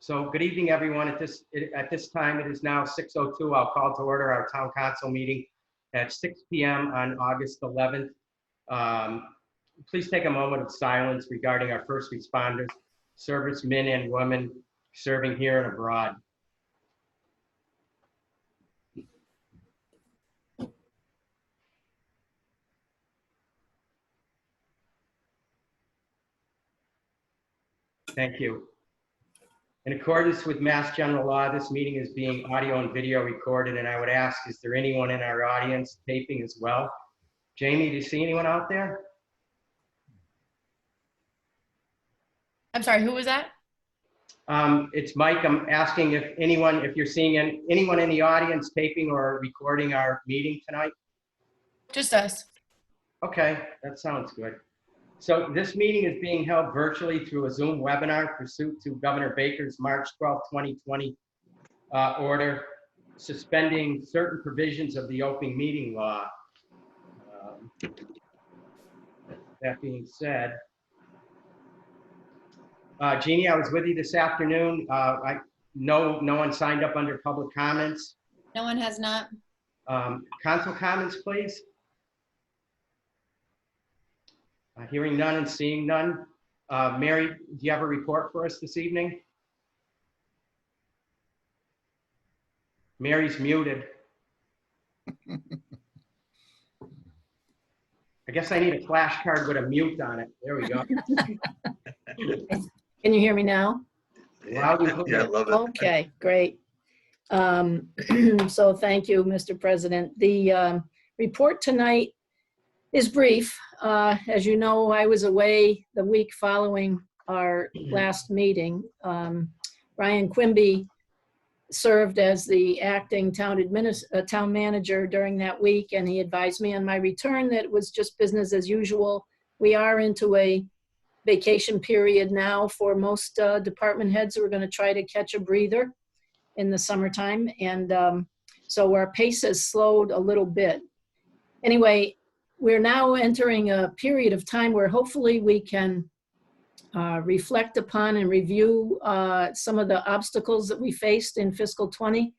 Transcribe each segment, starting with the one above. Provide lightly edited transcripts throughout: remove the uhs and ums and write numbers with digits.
So good evening, everyone. At this time, it is now 6:02. I'll call to order our town council meeting at 6 p.m. on August 11th. Please take a moment of silence regarding our first responders, servicemen and women serving here and abroad. Thank you. In accordance with Mass General Law, this meeting is being audio and video recorded, and I would ask, is there anyone in our audience taping as well? Jamie, do you see anyone out there? I'm sorry, who was that? It's Mike. I'm asking if you're seeing anyone in the audience taping or recording our meeting tonight? Just us. Okay, that sounds good. So this meeting is being held virtually through a Zoom webinar pursuant to Governor Baker's March 12, 2020 order suspending certain provisions of the open meeting law. That being said, Jeannie, I was with you this afternoon. No one signed up under public comments. No one has not. Council comments, please. Hearing none and seeing none. Mary, do you have a report for us this evening? Mary's muted. I guess I need a flashcard with a mute on it. There we go. Can you hear me now? Yeah, I love it. Okay, great. So thank you, Mr. President. The report tonight is brief. As you know, I was away the week following our last meeting. Ryan Quimby served as the acting town manager during that week, and he advised me on my return that it was just business as usual. We are into a vacation period now for most department heads who are going to try to catch a breather in the summertime, and so our pace has slowed a little bit. Anyway, we're now entering a period of time where hopefully we can reflect upon and review some of the obstacles that we faced in fiscal 20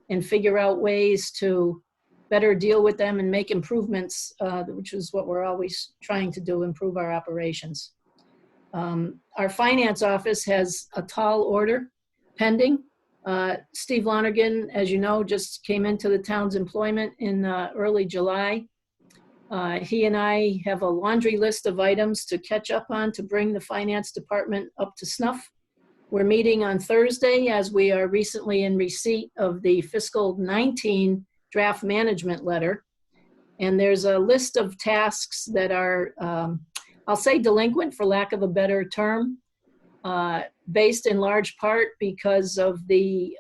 and figure out ways to better deal with them and make improvements, which is what we're always trying to do, improve our operations. Our finance office has a tall order pending. Steve Lonergan, as you know, just came into the town's employment in early July. He and I have a laundry list of items to catch up on to bring the finance department up to snuff. We're meeting on Thursday as we are recently in receipt of the fiscal 19 draft management letter. And there's a list of tasks that are, I'll say delinquent for lack of a better term, based in large part because of the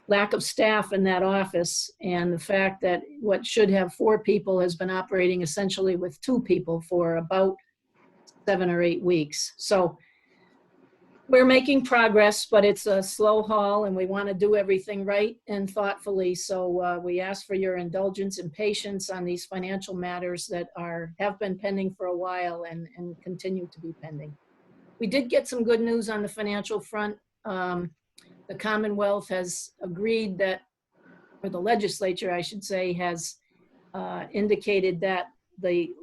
lack of staff in that office and the fact that what should have 4 people has been operating essentially with 2 people for about 7 or 8 weeks. So we're making progress, but it's a slow haul and we want to do everything right and thoughtfully. So we ask for your indulgence and patience on these financial matters that have been pending for a while and continue to be pending. We did get some good news on the financial front. The Commonwealth has agreed that, or the legislature, I should say, has indicated that the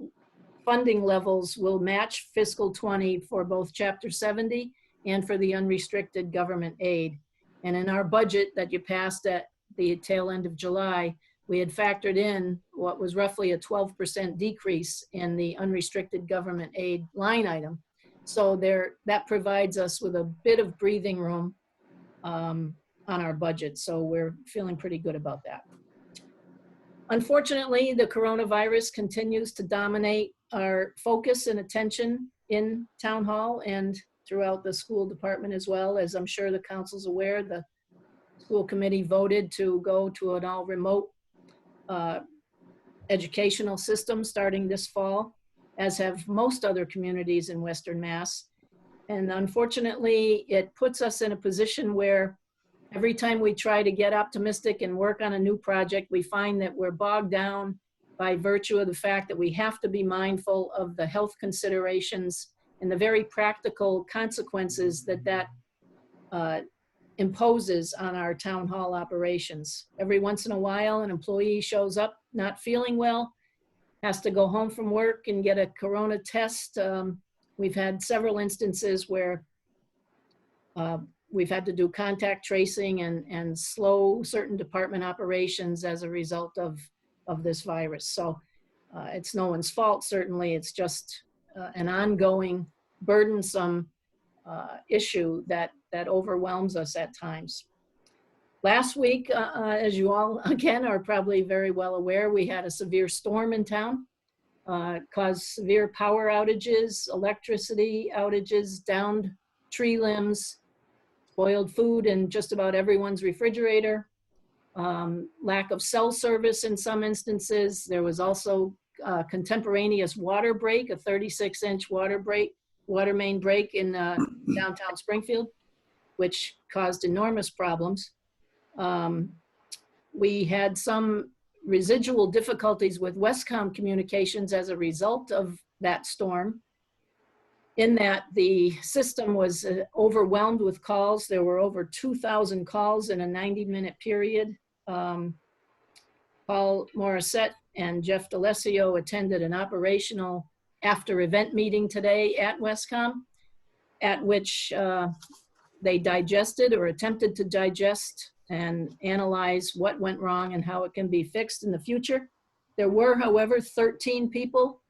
funding levels will match fiscal 20 for both Chapter 70 and for the unrestricted government aid. And in our budget that you passed at the tail end of July, we had factored in what was roughly a 12% decrease in the unrestricted government aid line item. So that provides us with a bit of breathing room on our budget. So we're feeling pretty good about that. Unfortunately, the coronavirus continues to dominate our focus and attention in Town Hall and throughout the school department as well. As I'm sure the council's aware, the school committee voted to go to an all remote educational system starting this fall, as have most other communities in Western Mass. And unfortunately, it puts us in a position where every time we try to get optimistic and work on a new project, we find that we're bogged down by virtue of the fact that we have to be mindful of the health considerations and the very practical consequences that imposes on our town hall operations. Every once in a while, an employee shows up not feeling well, has to go home from work and get a corona test. We've had several instances where we've had to do contact tracing and slow certain department operations as a result of this virus. So it's no one's fault, certainly. It's just an ongoing, burdensome issue that overwhelms us at times. Last week, as you all, again, are probably very well aware, we had a severe storm in town, caused severe power outages, electricity outages, downed tree limbs, spoiled food in just about everyone's refrigerator, lack of cell service in some instances. There was also contemporaneous water break, a 36-inch water main break in downtown Springfield, which caused enormous problems. We had some residual difficulties with Westcom communications as a result of that storm, in that the system was overwhelmed with calls. There were over 2,000 calls in a 90-minute period. Paul Morissette and Jeff D'Alessio attended an operational after-event meeting today at Westcom, at which they digested or attempted to digest and analyze what went wrong and how it can be fixed in the future. There were, however, 13 people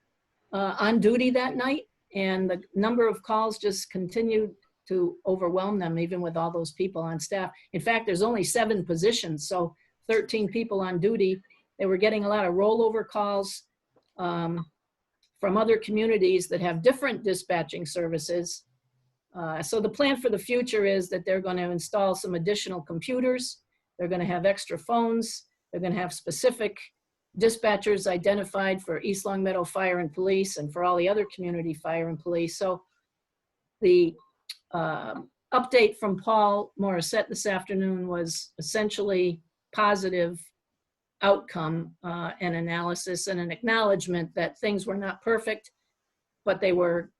on duty that night, and the number of calls just continued to overwhelm them, even with all those people on staff. In fact, there's only 7 positions, so 13 people on duty. They were getting a lot of rollover calls from other communities that have different dispatching services. So the plan for the future is that they're going to install some additional computers. They're going to have extra phones. They're going to have specific dispatchers identified for East Longmeadow Fire and Police and for all the other community fire and police. So the update from Paul Morissette this afternoon was essentially positive outcome and analysis and an acknowledgement that things were not perfect, but they were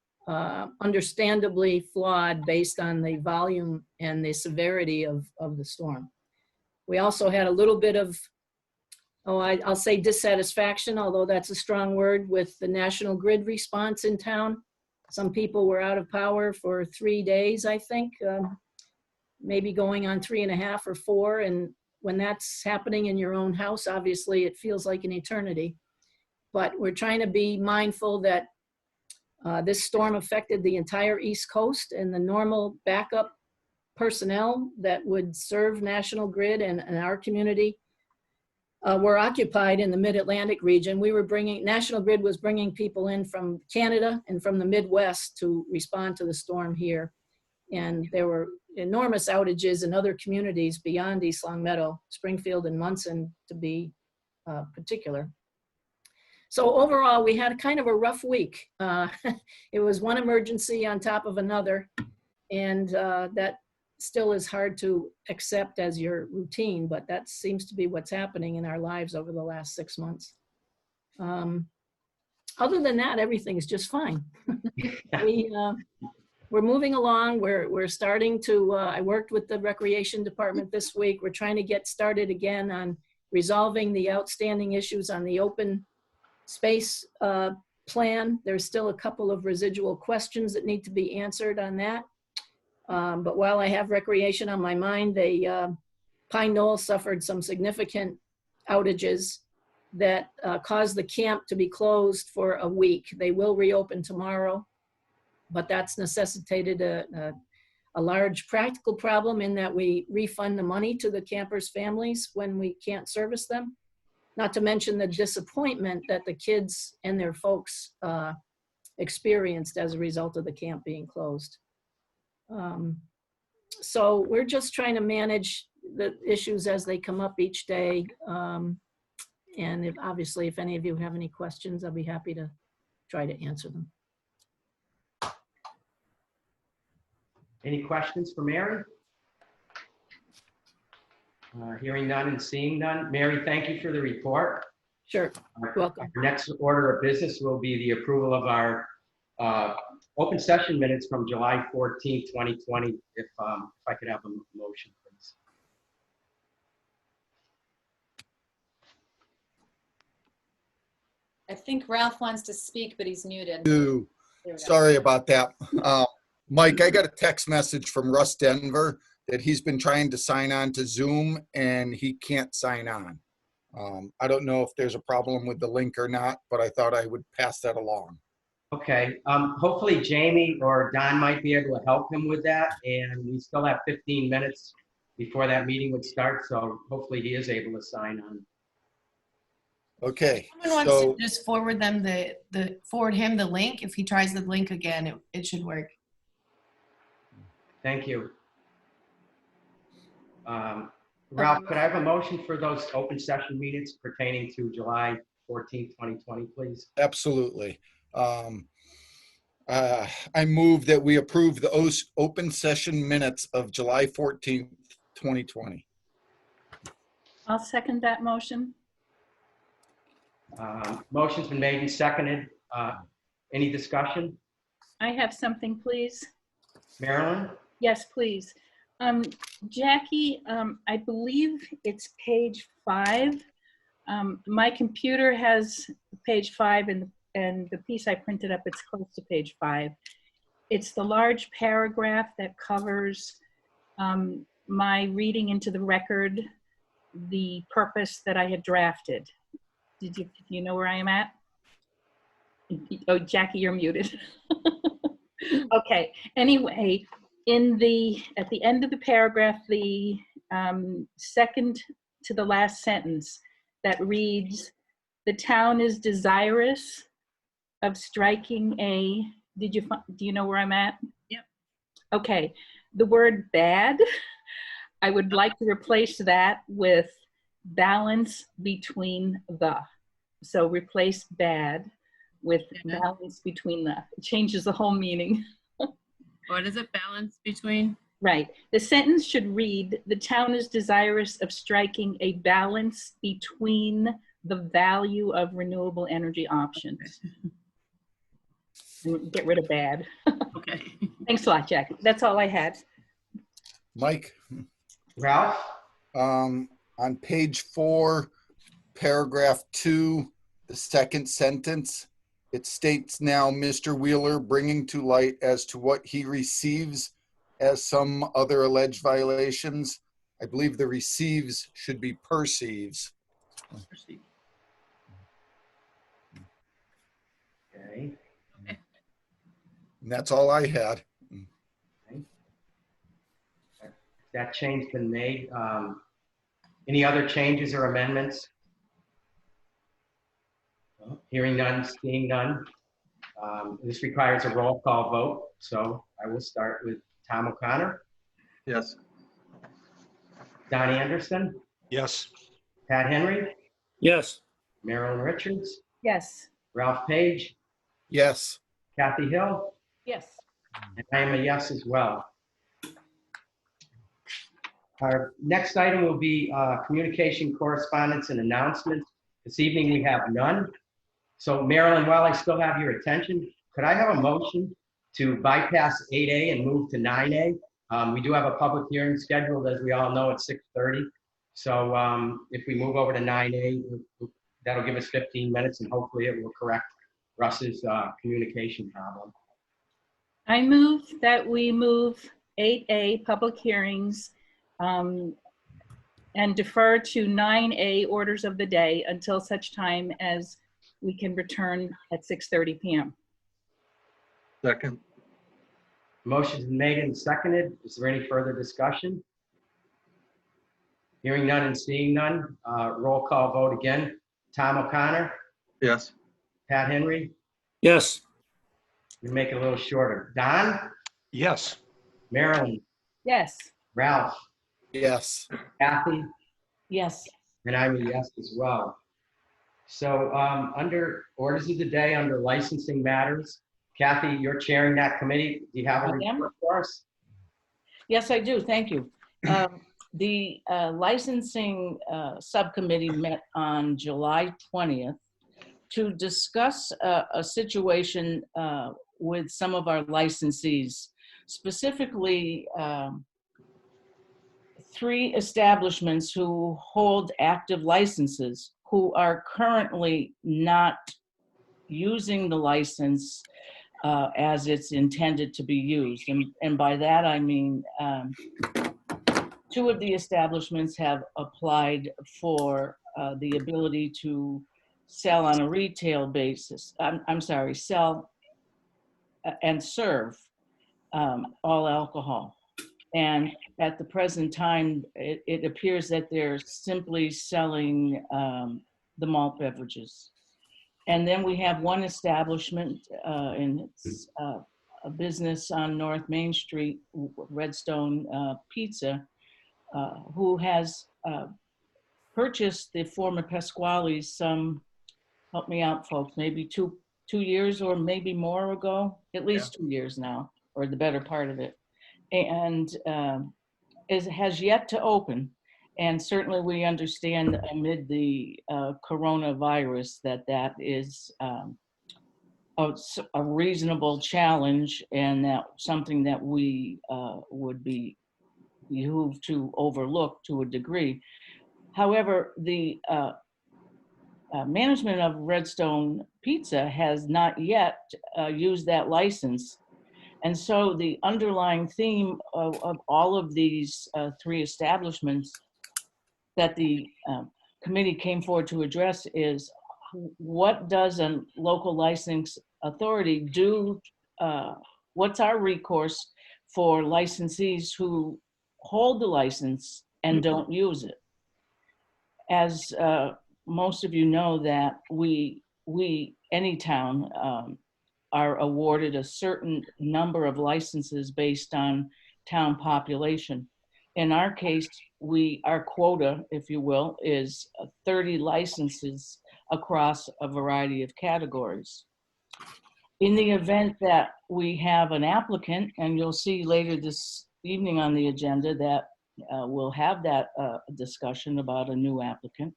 understandably flawed based on the volume and the severity of the storm. We also had a little bit of, I'll say dissatisfaction, although that's a strong word, with the National Grid response in town. Some people were out of power for 3 days, I think, maybe going on 3.5 or 4. And when that's happening in your own house, obviously it feels like an eternity. But we're trying to be mindful that this storm affected the entire East Coast, and the normal backup personnel that would serve National Grid and our community were occupied in the Mid-Atlantic region. National Grid was bringing people in from Canada and from the Midwest to respond to the storm here. And there were enormous outages in other communities beyond East Longmeadow, Springfield and Munson to be particular. So overall, we had kind of a rough week. It was one emergency on top of another, and that still is hard to accept as your routine, but that seems to be what's happening in our lives over the last 6 months. Other than that, everything's just fine. We're moving along. We're starting to, I worked with the recreation department this week. We're trying to get started again on resolving the outstanding issues on the open space plan. There's still a couple of residual questions that need to be answered on that. But while I have recreation on my mind, Pine Knoll suffered some significant outages that caused the camp to be closed for a week. They will reopen tomorrow, but that's necessitated a large practical problem in that we refund the money to the campers' families when we can't service them. Not to mention the disappointment that the kids and their folks experienced as a result of the camp being closed. So we're just trying to manage the issues as they come up each day. And obviously, if any of you have any questions, I'll be happy to try to answer them. Any questions for Mary? Hearing none and seeing none. Mary, thank you for the report. Sure, welcome. Our next order of business will be the approval of our open session minutes from July 14th, 2020, if I could have a motion, please. I think Ralph wants to speak, but he's muted. Ooh, There we go. sorry about that. Mike, I got a text message from Russ Denver that he's been trying to sign on to Zoom and he can't sign on. I don't know if there's a problem with the link or not, but I thought I would pass that along. Okay, hopefully Jamie or Don might be able to help him with that, and we still have 15 minutes before that meeting would start, so hopefully he is able to sign on. Okay, Someone wants so to just forward them forward him the link. If he tries the link again, it should work. Thank you. Ralph, could I have a motion for those open session minutes pertaining to July 14th, 2020, please? absolutely. I move that we approve the open session minutes of July 14th, 2020. I'll second that motion. Motion's been made and seconded. Any discussion? I have something, please. Marilyn? Yes, please. Jackie, I believe it's page 5. My computer has page 5 and the piece I printed up, it's close to page 5. It's the large paragraph that covers my reading into the record the purpose that I had drafted. Do you know where I am at? Oh, Jackie, you're muted. Okay, anyway, at the end of the paragraph, the second to the last sentence that reads, "The town is desirous of striking a," do you know where I'm at? Yep. Okay, the word bad, I would like to replace that with balance between the. So replace bad with balance between the. It changes the whole meaning. What is it? Balance between? Right. The sentence should read, "The town is desirous of striking a balance between the value of renewable energy options." And get rid of bad. Okay. Thanks a lot, Jackie. That's all I had. Mike, Ralph? on page 4, paragraph 2, the second sentence, it states now Mr. Wheeler bringing to light as to what he receives as some other alleged violations. I believe the receives should be perceives. Okay. And that's all I had. That change been made. Any other changes or amendments? Hearing none, seeing none. This requires a roll call vote, so I will start with Tom O'Connor, Yes. Donnie Anderson, Yes. Pat Henry, Yes. Marilyn Richards, Yes. Ralph Page, Yes. Kathy Hill, Yes. and I am a yes as well. Our next item will be communication, correspondence, and announcements. This evening we have none. So Marilyn, while I still have your attention, could I have a motion to bypass 8A and move to 9A? We do have a public hearing scheduled, as we all know, at 6:30. So if we move over to 9A, that'll give us 15 minutes and hopefully it will correct Russ's communication problem. I move that we move 8A, public hearings, and defer to 9A, orders of the day, until such time as we can return at 6:30 p.m. Second. Motion's been made and seconded. Is there any further discussion? Hearing none and seeing none, roll call vote again. Tom O'Connor, Yes. Pat Henry, Yes. we make it a little shorter. Don, Yes. Marilyn, Yes. Ralph, Yes. Kathy, Yes. and I'm a yes as well. So under orders of the day, under licensing matters, Kathy, you're chairing that committee. Do you have a I am. report for us? Yes, I do. Thank you. The licensing subcommittee met on July 20th to discuss a situation with some of our licensees, specifically 3 establishments who hold active licenses who are currently not using the license as it's intended to be used. And by that, I mean 2 of the establishments have applied for the ability to sell on a retail basis. I'm sorry, sell and serve all alcohol. And at the present time, it appears that they're simply selling the malt beverages. And then we have one establishment, and it's a business on North Main Street, Redstone Pizza, who has purchased the former Pasquale's some, help me out, folks, maybe two years or maybe more ago, at least 2 years now, or the better part of it. And has yet to open. And certainly we understand amid the coronavirus that is a reasonable challenge, and that something that we would be behooved to overlook to a degree. However, the management of Redstone Pizza has not yet used that license. And so the underlying theme of all of these 3 establishments that the committee came forward to address is, what does a local licensing authority do? What's our recourse for licensees who hold the license and don't use it? As most of you know, that we any town are awarded a certain number of licenses based on town population. In our case, our quota, if you will, is 30 licenses across a variety of categories. In the event that we have an applicant, and you'll see later this evening on the agenda that we'll have that discussion about a new applicant.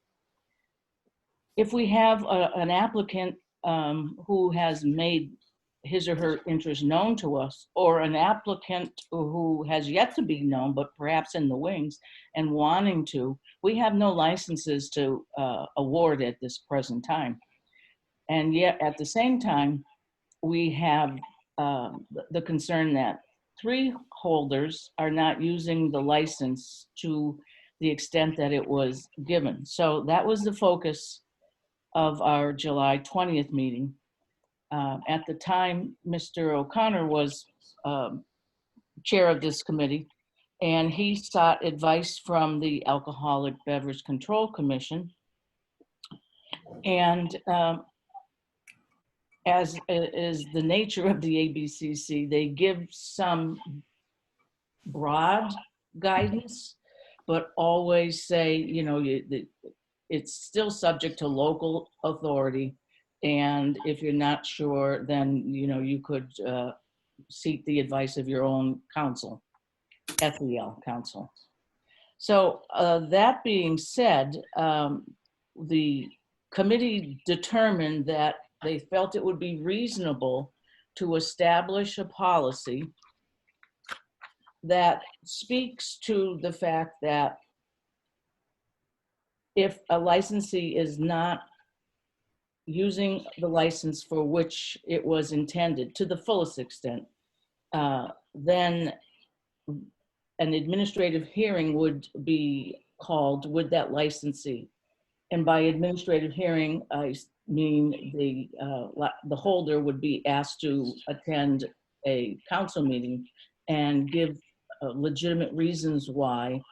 If we have an applicant who has made his or her interest known to us, or an applicant who has yet to be known, but perhaps in the wings and wanting to, we have no licenses to award at this present time. And yet at the same time, we have the concern that 3 holders are not using the license to the extent that it was given. So that was the focus of our July 20th meeting. At the time, Mr. O'Connor was chair of this committee, and he sought advice from the Alcoholic Beverage Control Commission. And as is the nature of the ABCC, they give some broad guidance, but always say, you know, it's still subject to local authority. And if you're not sure, then, you know, you could seek the advice of your own counsel, FEL counsel. So that being said, the committee determined that they felt it would be reasonable to establish a policy that speaks to the fact that if a licensee is not using the license for which it was intended to the fullest extent, then an administrative hearing would be called with that licensee. And by administrative hearing, I mean the holder would be asked to attend a council meeting and give legitimate reasons why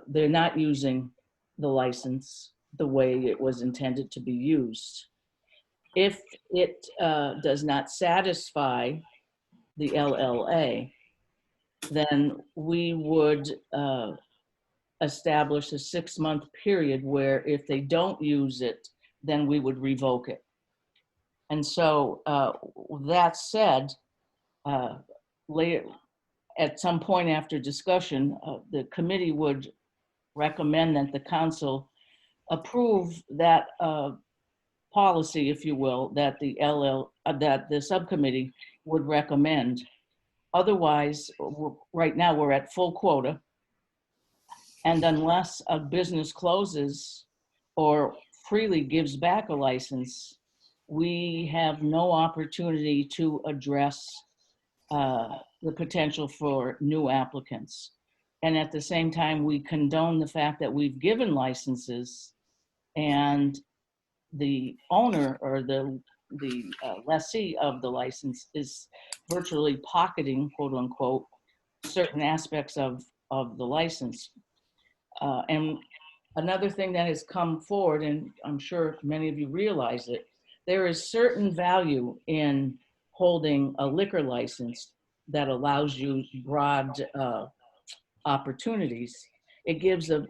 they're not using the license the way it was intended to be used. If it does not satisfy the LLA, then we would establish a 6-month period where if they don't use it, then we would revoke it. And so that said, later, at some point after discussion, the committee would recommend that the council approve that policy, if you will, that that the subcommittee would recommend. Otherwise, right now, we're at full quota. And unless a business closes or freely gives back a license, we have no opportunity to address the potential for new applicants. And at the same time, we condone the fact that we've given licenses and the owner or the lessee of the license is virtually pocketing, quote unquote, certain aspects of the license. And another thing that has come forward, and I'm sure many of you realize it, there is certain value in holding a liquor license that allows you broad opportunities. It gives a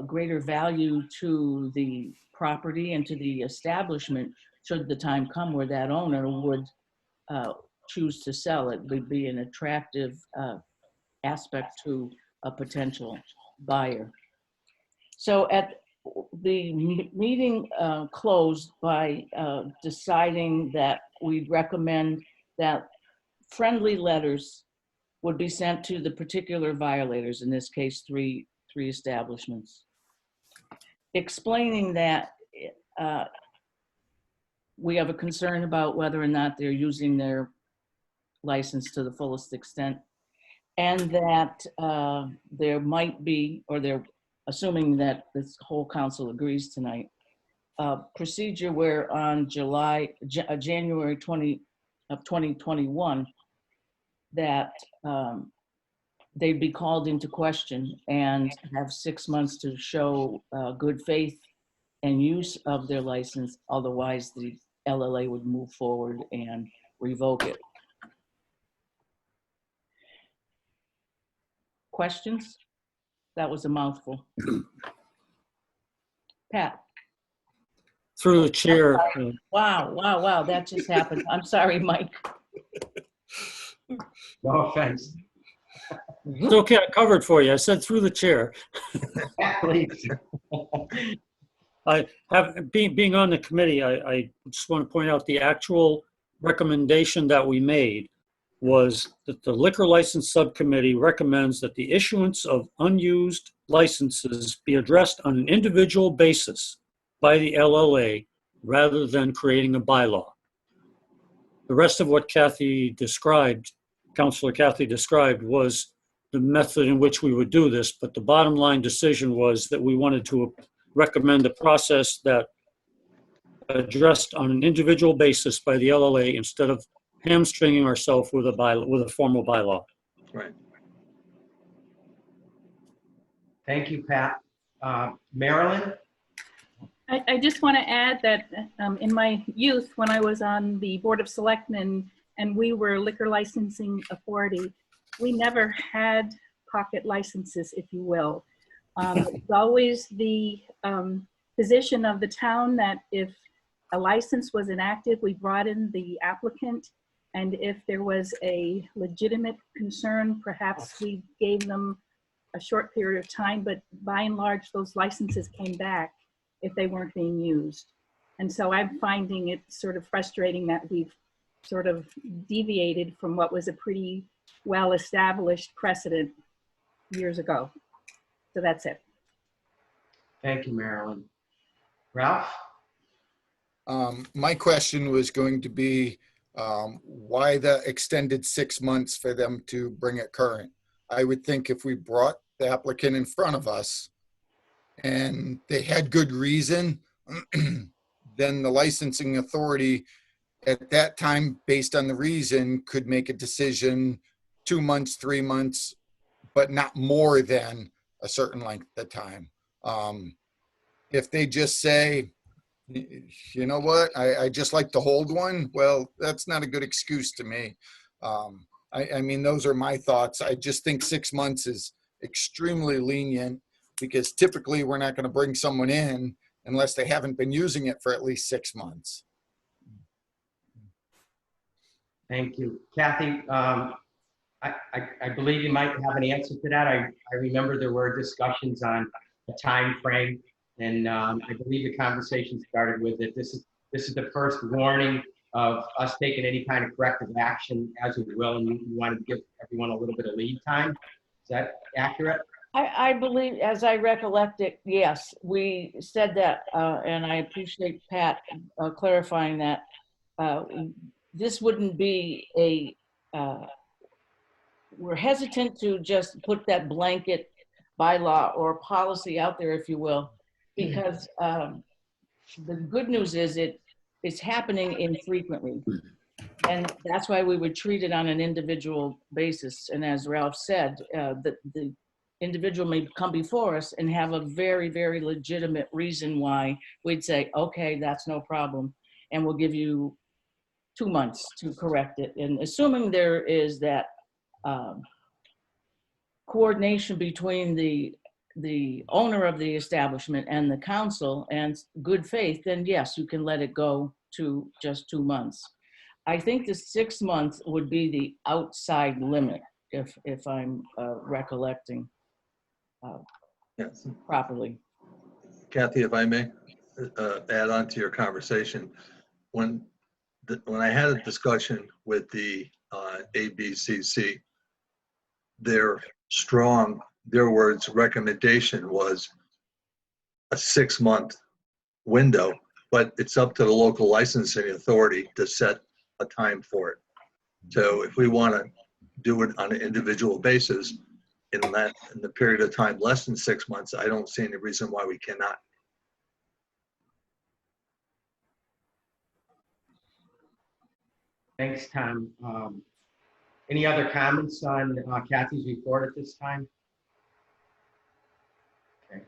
greater value to the property and to the establishment should the time come where that owner would choose to sell. It would be an attractive aspect to a potential buyer. So at the meeting closed by deciding that we'd recommend that friendly letters would be sent to the particular violators, in this case, three establishments, explaining that we have a concern about whether or not they're using their license to the fullest extent, and that there might be, or they're assuming that this whole council agrees tonight, procedure where on January 20 of 2021, that they'd be called into question and have 6 months to show good faith and use of their license. Otherwise, the LLA would move forward and revoke it. Questions? That was a mouthful. Pat? Through the chair, Wow, that just happened. I'm sorry, Mike. No offense. it's okay, I covered for you. I said through the chair. Please. I have, being on the committee, I just want to point out the actual recommendation that we made was that the liquor license subcommittee recommends that the issuance of unused licenses be addressed on an individual basis by the LLA rather than creating a bylaw. The rest of what Kathy described, Councilor Kathy described, was the method in which we would do this, but the bottom line decision was that we wanted to recommend a process that addressed on an individual basis by the LLA instead of hamstringing ourselves with a formal bylaw. Right. Thank you, Pat. Marilyn? I just want to add that in my youth, when I was on the Board of Selectmen and we were liquor licensing authority, we never had pocket licenses, if you will. It's always the position of the town that if a license was inactive, we brought in the applicant, and if there was a legitimate concern, perhaps we gave them a short period of time, but by and large, those licenses came back if they weren't being used. And so I'm finding it sort of frustrating that we've sort of deviated from what was a pretty well-established precedent years ago. So that's it. Thank you, Marilyn. Ralph? My question was going to be why the extended 6 months for them to bring it current? I would think if we brought the applicant in front of us and they had good reason, then the licensing authority at that time, based on the reason, could make a decision 2 months, 3 months, but not more than a certain length of time. If they just say, you know what, I just like to hold one, well, that's not a good excuse to me. I mean, those are my thoughts. I just think 6 months is extremely lenient because typically we're not going to bring someone in unless they haven't been using it for at least 6 months. Thank you. Kathy, I believe you might have an answer to that. I remember there were discussions on a time frame, and I believe the conversation started with that This is the first warning of us taking any kind of corrective action as we will, and we wanted to give everyone a little bit of lead time. Is that accurate? I believe, as I recollect it, yes, we said that, and I appreciate Pat clarifying that. This wouldn't be we're hesitant to just put that blanket bylaw or policy out there, if you will, because the good news is it's happening infrequently. And that's why we would treat it on an individual basis. And as Ralph said, the individual may come before us and have a very, very legitimate reason why we'd say, okay, that's no problem. And we'll give you 2 months to correct it. And assuming there is that coordination between the owner of the establishment and the council and good faith, then yes, you can let it go to just 2 months. I think the 6 months would be the outside limit, if I'm recollecting Yes. properly. Kathy, if I may add on to your conversation, when I had a discussion with the ABCC, their words recommendation was a 6-month window, but it's up to the local licensing authority to set a time for it. So if we want to do it on an individual basis in the period of time less than 6 months, I don't see any reason why we cannot. Thanks, Tom. Any other comments on Kathy's report at this time? Okay.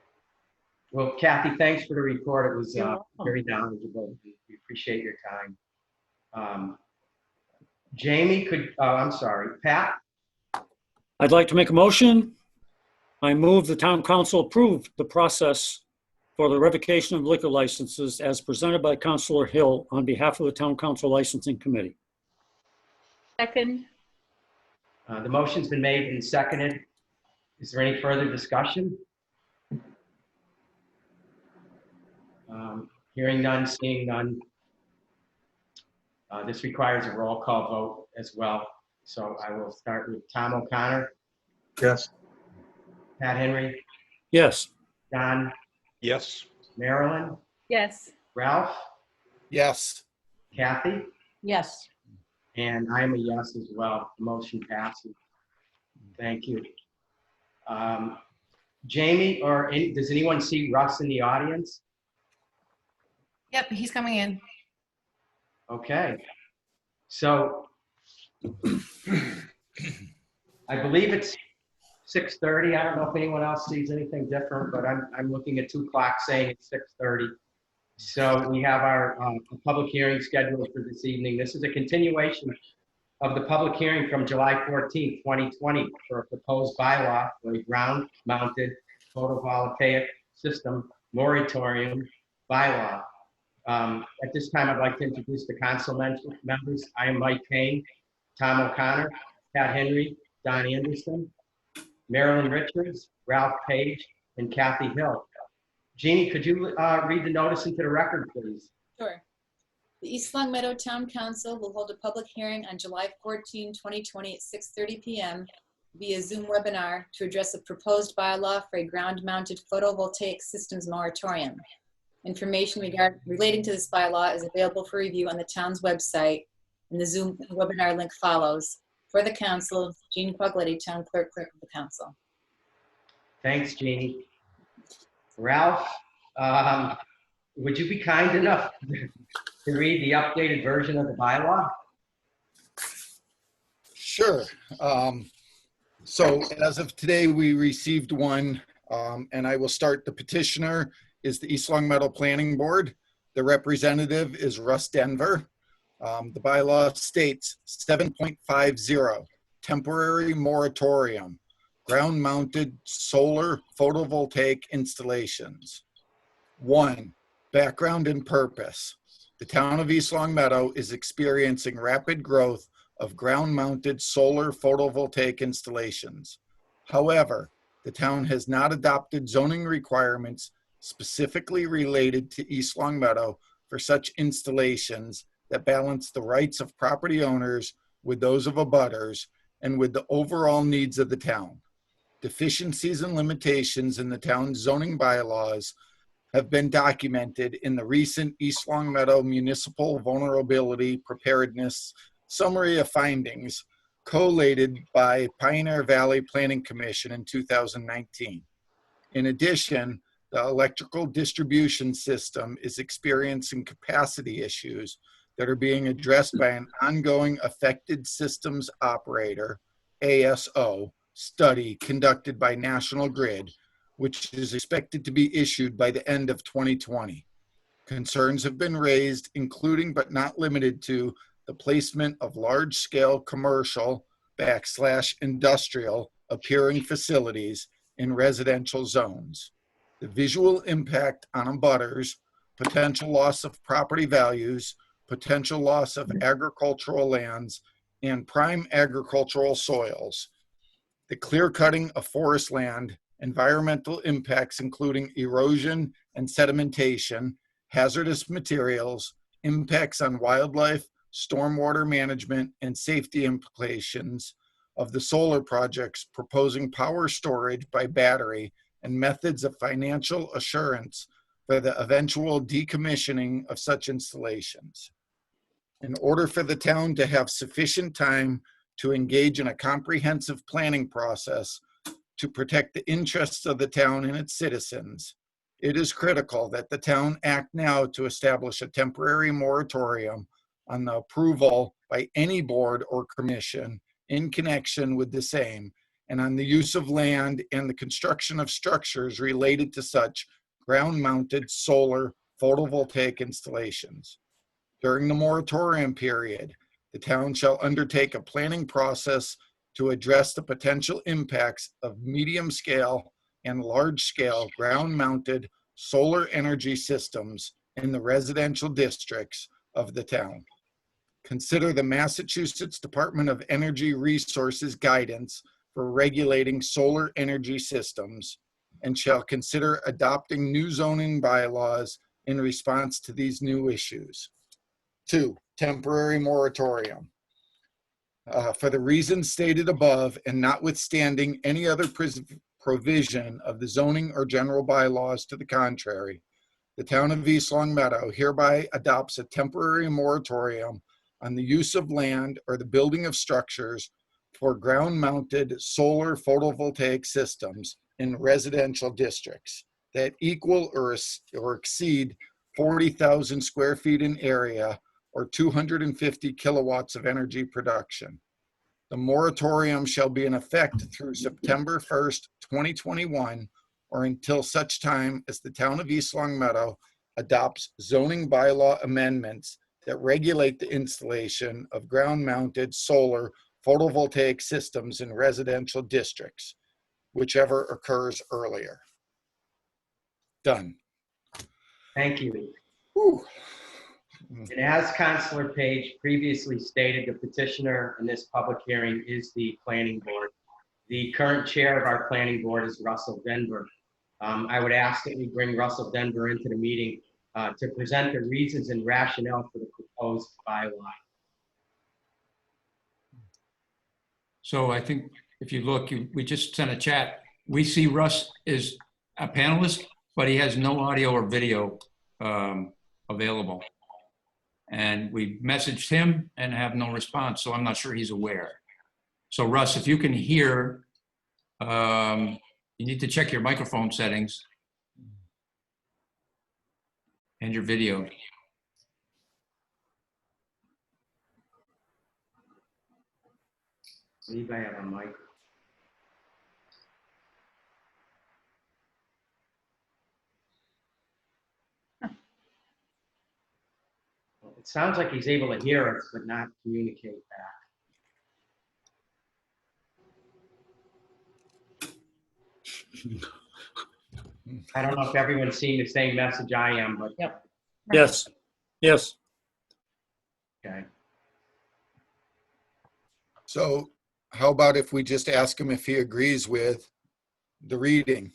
Well, Kathy, thanks for the report. It was You're welcome. very knowledgeable. We appreciate your time. Jamie, I'm sorry, Pat? I'd like to make a motion. I move the town council approve the process for the revocation of liquor licenses as presented by Councilor Hill on behalf of the town council licensing committee. Second. The motion's been made and seconded. Is there any further discussion? Hearing none, seeing none. This requires a roll call vote as well. So I will start with Tom O'Connor, Yes. Pat Henry, Yes. Don, Yes. Marilyn, Yes. Ralph, Yes. Kathy, Yes. and I'm a yes as well. The motion passes. Thank you. Jamie, does anyone see Russ in the audience? Yep, he's coming in. Okay. So I believe it's 6:30. I don't know if anyone else sees anything different, but I'm looking at 2 clocks saying it's 6:30. So we have our public hearing scheduled for this evening. This is a continuation of the public hearing from July 14th, 2020 for a proposed bylaw for a ground-mounted photovoltaic system moratorium bylaw. At this time, I'd like to introduce the council members. I am Mike Kane, Tom O'Connor, Pat Henry, Don Anderson, Marilyn Richards, Ralph Page, and Kathy Hill. Jeannie, could you read the notice into the record, please? Sure. The East Long Meadow Town Council will hold a public hearing on July 14, 2020 at 6:30 p.m. via Zoom webinar to address a proposed bylaw for a ground-mounted photovoltaic systems moratorium. Information relating to this bylaw is available for review on the town's website, and the Zoom webinar link follows. For the council, Jean Quaglitti, Town Clerk of the Council. Thanks, Jeannie. Ralph, would you be kind enough to read the updated version of the bylaw? Sure. So as of today, we received one, and I will start. The petitioner is the East Long Meadow Planning Board. The representative is Russ Denver. The bylaw states 7.50, temporary moratorium, ground-mounted solar photovoltaic installations. 1, background and purpose. The town of East Long Meadow is experiencing rapid growth of ground-mounted solar photovoltaic installations. However, the town has not adopted zoning requirements specifically related to East Long Meadow for such installations that balance the rights of property owners with those of abutters and with the overall needs of the town. Deficiencies and limitations in the town's zoning bylaws have been documented in the recent East Longmeadow Municipal Vulnerability Preparedness Summary of Findings, collated by Pioneer Valley Planning Commission in 2019. In addition, the electrical distribution system is experiencing capacity issues that are being addressed by an ongoing affected systems operator, ASO, study conducted by National Grid, which is expected to be issued by the end of 2020. Concerns have been raised, including but not limited to the placement of large-scale commercial / industrial appearing facilities in residential zones, the visual impact on abutters, potential loss of property values, potential loss of agricultural lands, and prime agricultural soils, the clear cutting of forest land, environmental impacts including erosion and sedimentation, hazardous materials, impacts on wildlife, stormwater management, and safety implications of the solar projects proposing power storage by battery and methods of financial assurance for the eventual decommissioning of such installations. In order for the town to have sufficient time to engage in a comprehensive planning process to protect the interests of the town and its citizens, it is critical that the town act now to establish a temporary moratorium on the approval by any board or commission in connection with the same, and on the use of land and the construction of structures related to such ground-mounted solar photovoltaic installations. During the moratorium period, the town shall undertake a planning process to address the potential impacts of medium-scale and large-scale ground-mounted solar energy systems in the residential districts of the town. Consider the Massachusetts Department of Energy Resources guidance for regulating solar energy systems, and shall consider adopting new zoning bylaws in response to these new issues. 2, temporary moratorium. For the reasons stated above, and notwithstanding any other provision of the zoning or general bylaws to the contrary, the town of East Longmeadow hereby adopts a temporary moratorium on the use of land or the building of structures for ground-mounted solar photovoltaic systems in residential districts that equal or exceed 40,000 square feet in area or 250 kilowatts of energy production. The moratorium shall be in effect through September 1st, 2021, or until such time as the town of East Longmeadow adopts zoning bylaw amendments that regulate the installation of ground-mounted solar photovoltaic systems in residential districts, whichever occurs earlier. Done. Thank you. Whew. And as Councilor Page previously stated, the petitioner in this public hearing is the planning board. The current chair of our planning board is Russell Denver. I would ask that we bring Russell Denver into the meeting to present the reasons and rationale for the proposed bylaw. So I think if you look, we just sent a chat. We see Russ is a panelist, but he has no audio or video available. And we messaged him and have no response, so I'm not sure he's aware. So Russ, if you can hear, you need to check your microphone settings and your video. I believe I have a mic. Well, it sounds like he's able to hear us, but not communicate back. I don't know if everyone's seeing the same message I am, but Yep. Yes, yes. okay. So how about if we just ask him if he agrees with the reading?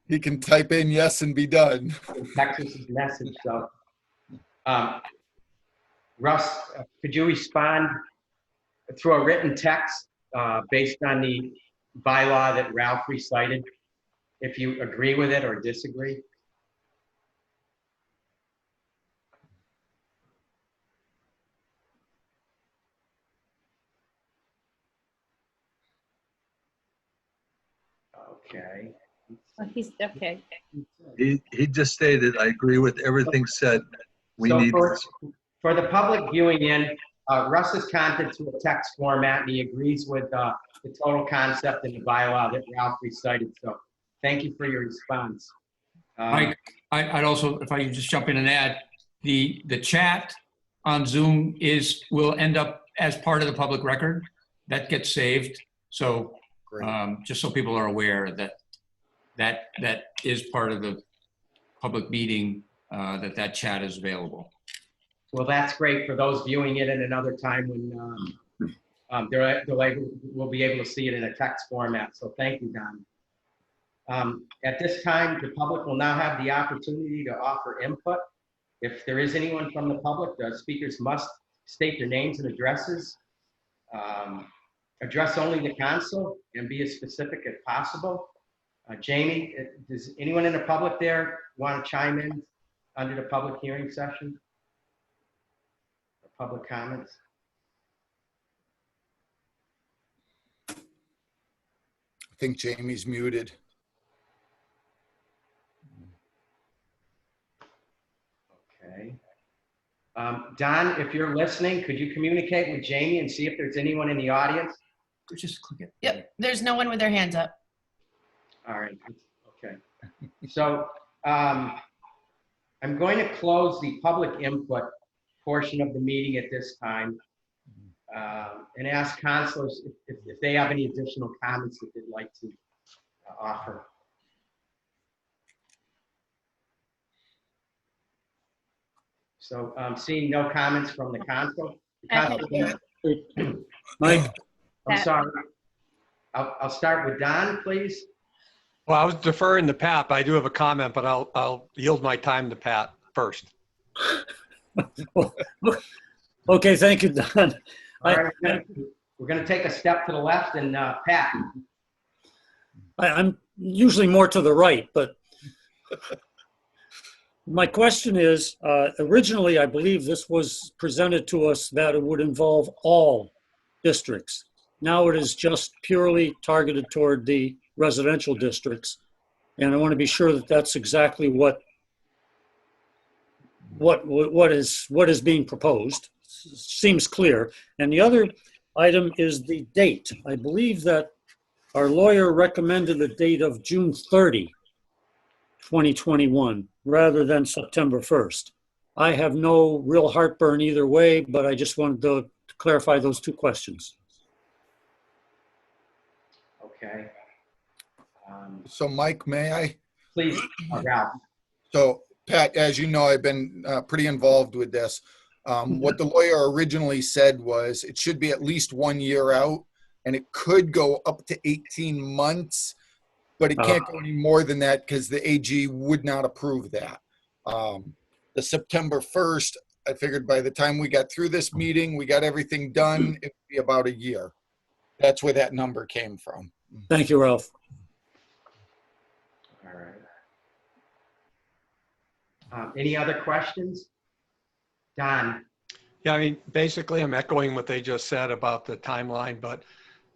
He can type in yes and be done. Texas's message. So, Russ, could you respond through a written text based on the bylaw that Ralph recited, if you agree with it or disagree? Okay. Oh, he's, okay. He just stated, I agree with everything said. We So need, for the public viewing in, Russ has content to a text format, and he agrees with the total concept and the bylaw that Ralph recited. So thank you for your response. Mike, I'd also, if I could just jump in and add, the chat on Zoom will end up as part of the public record. That gets saved. So just so people are aware that is part of the public meeting, that chat is available. Well, that's great for those viewing it at another time when we'll be able to see it in a text format. So thank you, Don. At this time, the public will now have the opportunity to offer input. If there is anyone from the public, the speakers must state their names and addresses. Address only the council and be as specific as possible. Jamie, does anyone in the public there want to chime in under the public hearing session? Or public comments? I think Jamie's muted. Okay. Don, if you're listening, could you communicate with Jamie and see if there's anyone in the audience? Just click it. Yep, there's no one with their hands up. All right, okay. So I'm going to close the public input portion of the meeting at this time and ask councilors if they have any additional comments that they'd like to offer. So seeing no comments from the council. Mike, I'm sorry. I'll start with Don, please. Well, I was deferring to Pat, but I do have a comment, but I'll yield my time to Pat first. okay, thank you, Don. All right, we're going to take a step to the left and Pat. I'm usually more to the right, but my question is, originally, I believe this was presented to us that it would involve all districts. Now it is just purely targeted toward the residential districts. And I want to be sure that that's exactly what is being proposed. Seems clear. And the other item is the date. I believe that our lawyer recommended a date of June 30, 2021, rather than September 1st. I have no real heartburn either way, but I just wanted to clarify those two questions. Okay. So Mike, may I? Please, Ralph. So Pat, as you know, I've been pretty involved with this. What the lawyer originally said was it should be at least 1 year out, and it could go up to 18 months, but it can't go any more than that because the AG would not approve that. The September 1st, I figured by the time we got through this meeting, we got everything done, it would be about a year. That's where that number came from. Thank you, Ralph. All right. Any other questions? Don? Yeah, I mean, basically, I'm echoing what they just said about the timeline, but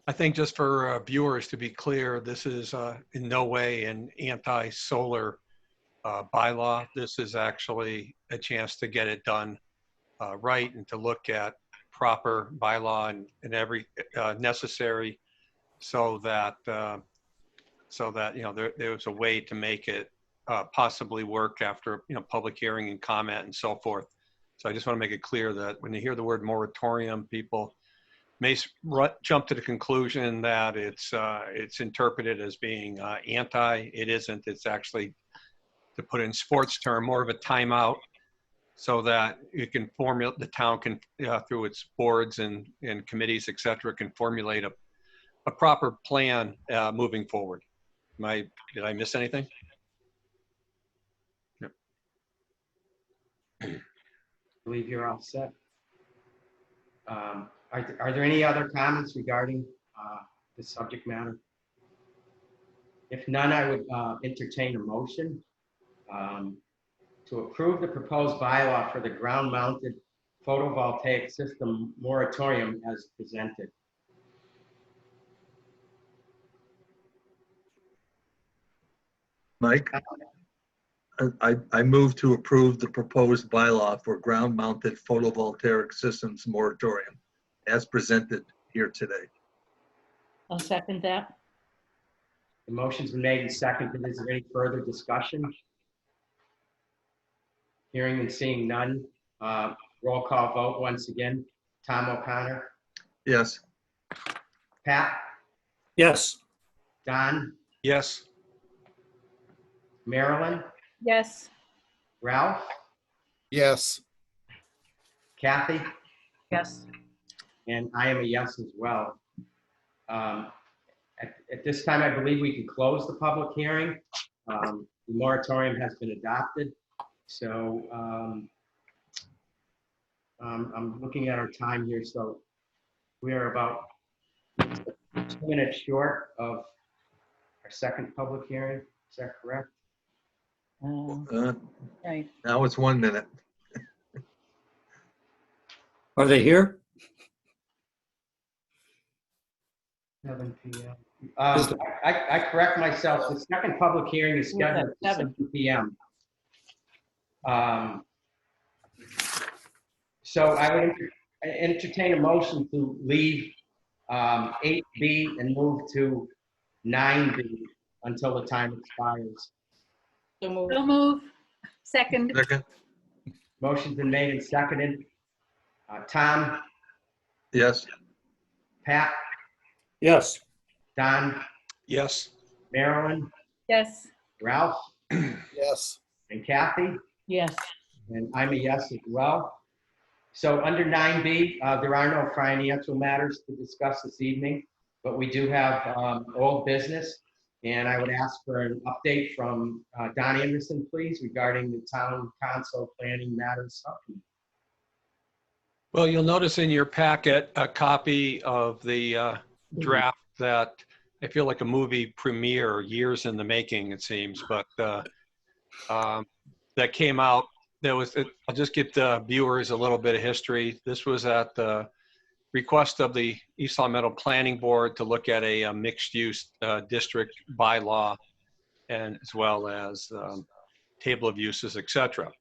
I think just for viewers to be clear, this is in no way an anti-solar bylaw. This is actually a chance to get it done right and to look at proper bylaw and every necessary so that you know there was a way to make it possibly work after public hearing and comment and so forth. So I just want to make it clear that when you hear the word moratorium, people may jump to the conclusion that it's interpreted as being anti. It isn't. It's actually, to put in sports term, more of a timeout, so that you can formulate, the town can through its boards and committees, et cetera, can formulate a proper plan moving forward. Did I miss anything? believe you're all set. Are there any other comments regarding the subject matter? If none, I would entertain a motion to approve the proposed bylaw for the ground-mounted photovoltaic system moratorium as presented. Mike? I move to approve the proposed bylaw for ground-mounted photovoltaic systems moratorium as presented here today. I'll second that. The motion's been made and seconded. Is there any further discussion? Hearing and seeing none. Roll call vote once again. Tom O'Connor, Yes. Pat, Yes. Don, Yes. Marilyn, Yes. Ralph, Yes. Kathy, Yes. and I am a yes as well. At this time, I believe we can close the public hearing. The moratorium has been adopted. So I'm looking at our time here. So we are about 2 minutes short of our second public hearing. Is that correct? Right. Now it's 1 minute. Are they here? 7 p.m. I correct myself. The second public hearing is scheduled for 7 p.m. So I would entertain a motion to leave 8B and move to 9B until the time expires. So moved. So move. Second. Second? Motion's been made and seconded. Tom, Yes. Pat, Yes. Don, Yes. Marilyn, Yes. Ralph, Yes. and Kathy. Yes. And I'm a yes as well. So under 9B, there are no financial matters to discuss this evening, but we do have old business. And I would ask for an update from Don Anderson, please, regarding the town council planning matters subcommittee. Well, you'll notice in your packet a copy of the draft that I feel like a movie premiere, years in the making, it seems, but that came out. I'll just give the viewers a little bit of history. This was at the request of the East Long Meadow Planning Board to look at a mixed-use district bylaw, and as well as table of uses, etc.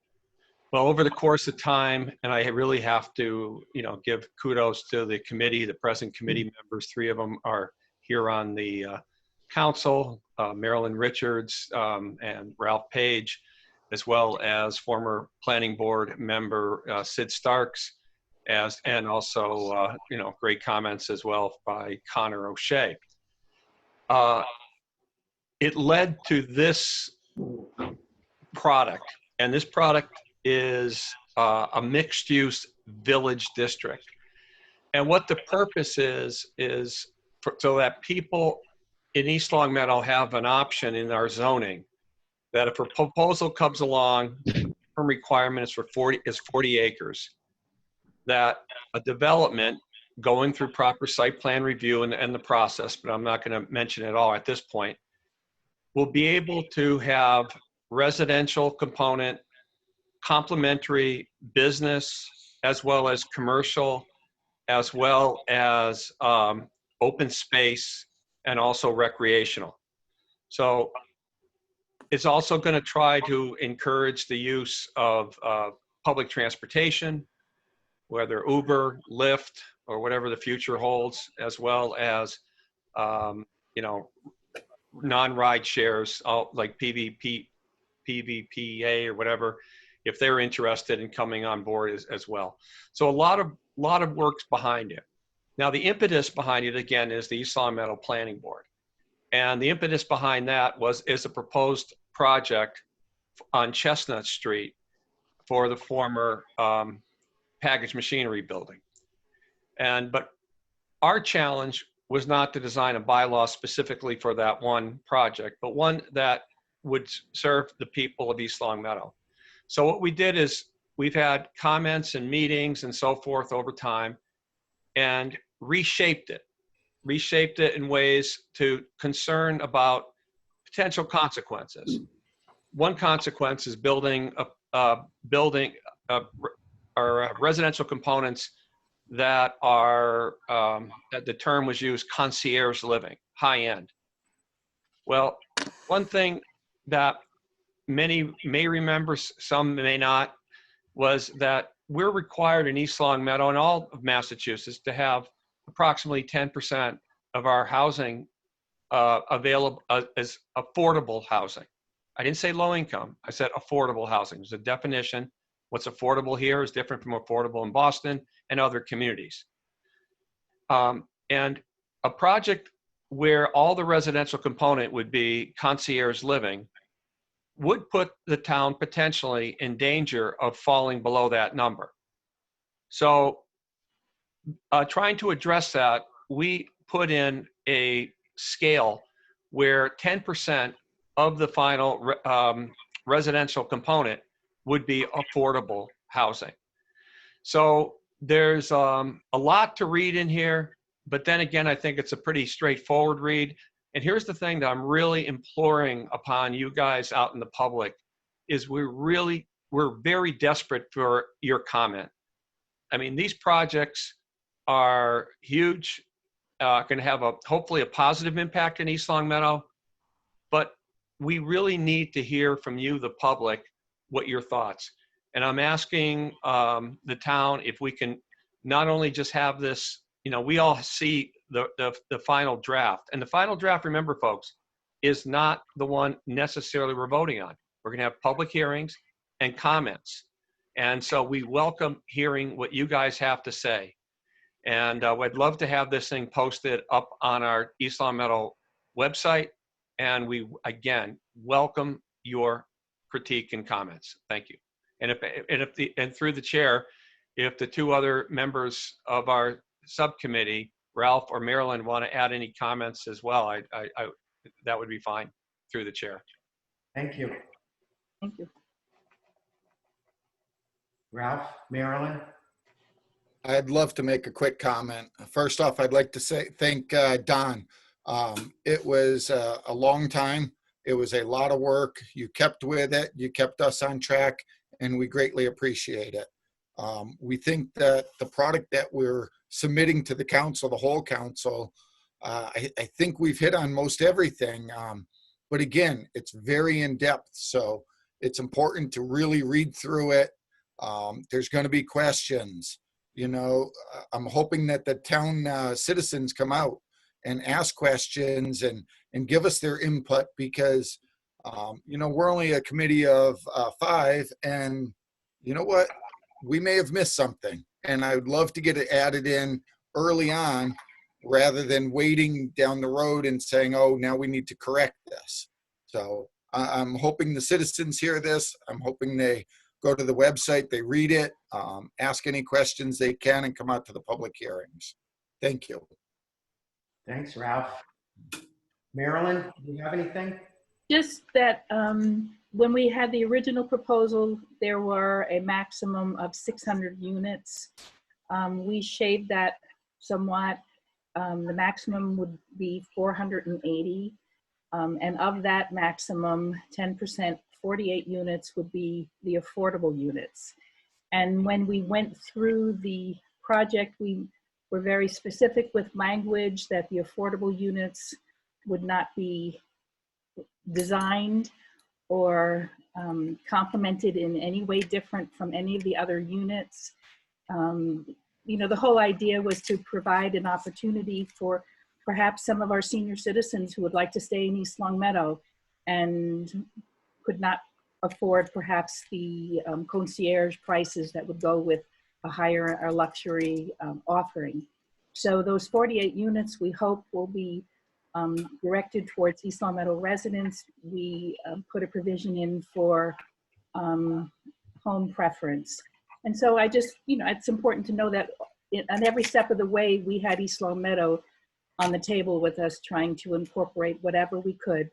Well, over the course of time, and I really have to, give kudos to the committee, the present committee members. 3 of them are here on the council, Marilyn Richards and Ralph Page, as well as former planning board member Sid Starks, and also, great comments as well by Connor O'Shea. It led to this product, and this product is a mixed-use village district. And what the purpose is so that people in East Long Meadow have an option in our zoning, that if a proposal comes along, from requirements for 40 acres, that a development going through proper site plan review and the process, but I'm not going to mention it all at this point, will be able to have residential component, complementary business, as well as commercial, as well as open space, and also recreational. So it's also going to try to encourage the use of public transportation, whether Uber, Lyft, or whatever the future holds, as well as, non-ride shares like PVPA or whatever, if they're interested in coming on board as well. So a lot of work's behind it. Now the impetus behind it, again, is the East Long Meadow Planning Board. And the impetus behind that is a proposed project on Chestnut Street for the former package machinery building. But our challenge was not to design a bylaw specifically for that one project, but one that would serve the people of East Long Meadow. So what we did is we've had comments and meetings and so forth over time, and reshaped it in ways to concern about potential consequences. One consequence is building residential components that are, the term was used, concierge living, high end. Well, one thing that many may remember, some may not, was that we're required in East Long Meadow and all of Massachusetts to have approximately 10% of our housing available as affordable housing. I didn't say low income, I said affordable housing. There's a definition. What's affordable here is different from affordable in Boston and other communities. And a project where all the residential component would be concierge living would put the town potentially in danger of falling below that number. So trying to address that, we put in a scale where 10% of the final residential component would be affordable housing. So there's a lot to read in here, but then again, I think it's a pretty straightforward read. And here's the thing that I'm really imploring upon you guys out in the public is we're very desperate for your comment. I mean, these projects are huge, going to have hopefully a positive impact in East Long Meadow, but we really need to hear from you, the public, what your thoughts. And I'm asking the town if we can not only just have this, we all see the final draft. And the final draft, remember folks, is not the one necessarily we're voting on. We're gonna have public hearings and comments. And so we welcome hearing what you guys have to say. And I'd love to have this thing posted up on our East Long Meadow website. And we, again, welcome your critique and comments. Thank you. And through the chair, if the two other members of our subcommittee, Ralph or Marilyn, want to add any comments as well, that would be fine through the chair. Thank you. Thank you. Ralph, Marilyn? I'd love to make a quick comment. First off, I'd like to thank Don. It was a long time. It was a lot of work. You kept with it. You kept us on track, and we greatly appreciate it. We think that the product that we're submitting to the council, the whole council, I think we've hit on most everything. But again, it's very in-depth, so it's important to really read through it. There's going to be questions. I'm hoping that the town citizens come out and ask questions and give us their input because, we're only a committee of 5, and you know what? We may have missed something, and I would love to get it added in early on rather than waiting down the road and saying, oh, now we need to correct this. So I'm hoping the citizens hear this. I'm hoping they go to the website, they read it, ask any questions they can, and come out to the public hearings. Thank you. Thanks, Ralph. Marilyn, do you have anything? Just that when we had the original proposal, there were a maximum of 600 units. We shaved that somewhat. The maximum would be 480. And of that maximum, 10%, 48 units would be the affordable units. And when we went through the project, we were very specific with language that the affordable units would not be designed or complemented in any way different from any of the other units. The whole idea was to provide an opportunity for perhaps some of our senior citizens who would like to stay in East Long Meadow and could not afford perhaps the concierge prices that would go with a higher or luxury offering. So those 48 units we hope will be directed towards East Long Meadow residents. We put a provision in for home preference. And so I just, it's important to know that on every step of the way, we had East Long Meadow on the table with us trying to incorporate whatever we could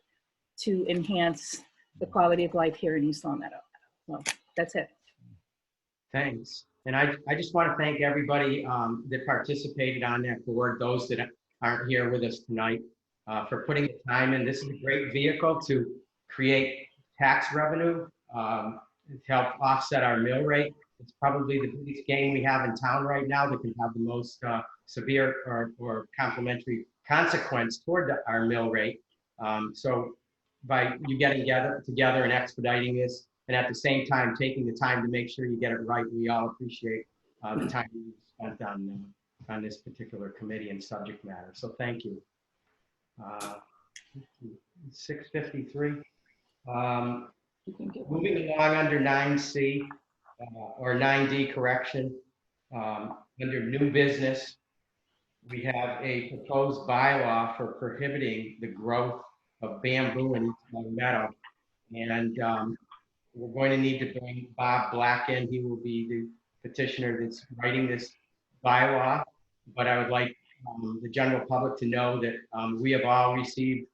to enhance the quality of life here in East Long Meadow. Well, that's it. Thanks. And I just want to thank everybody that participated on that board, those that aren't here with us tonight, for putting the time in. This is a great vehicle to create tax revenue, to help offset our mill rate. It's probably the biggest game we have in town right now that can have the most severe or complementary consequence toward our mill rate. So by you getting together and expediting this, and at the same time taking the time to make sure you get it right, we all appreciate the time you spent on this particular committee and subject matter. So thank you. 6:53. Moving along under 9C, or 9D correction, under new business, we have a proposed bylaw for prohibiting the growth of bamboo in East Long Meadow. And we're going to need to bring Bob Black in. He will be the petitioner that's writing this bylaw. But I would like the general public to know that we have all received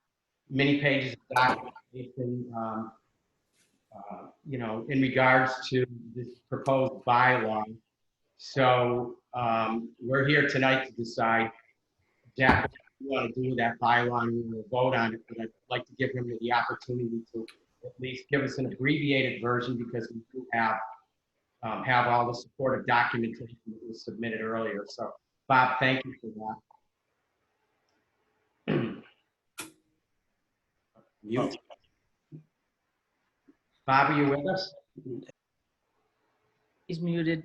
many pages of documentation, in regards to this proposed bylaw. So we're here tonight to decide, Jack, what we want to do with that bylaw, and we'll vote on it. But I'd like to give him the opportunity to at least give us an abbreviated version, because we do have all the supportive documentation that was submitted earlier. So Bob, thank you for that. Mute. Bob, are you with us? He's muted.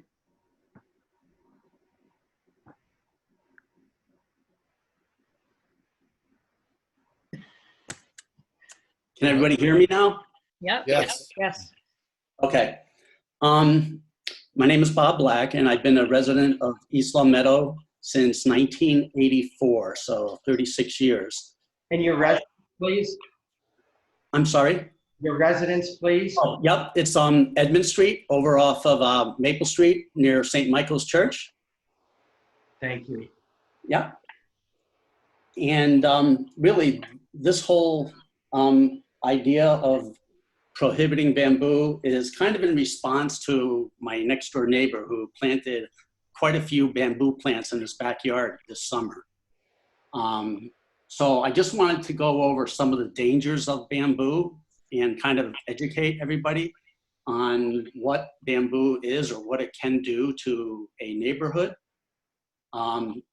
Can everybody hear me now? Yep. Yes. Yes. Okay. My name is Bob Black, and I've been a resident of East Long Meadow since 1984, so 36 years. And your residence, please? I'm sorry? Your residence, please? Oh, yep. It's on Edmond Street, over off of Maple Street, near St. Michael's Church. Thank you. Yep. And really, this whole idea of prohibiting bamboo is kind of in response to my next door neighbor, who planted quite a few bamboo plants in his backyard this summer. So I just wanted to go over some of the dangers of bamboo and kind of educate everybody on what bamboo is or what it can do to a neighborhood.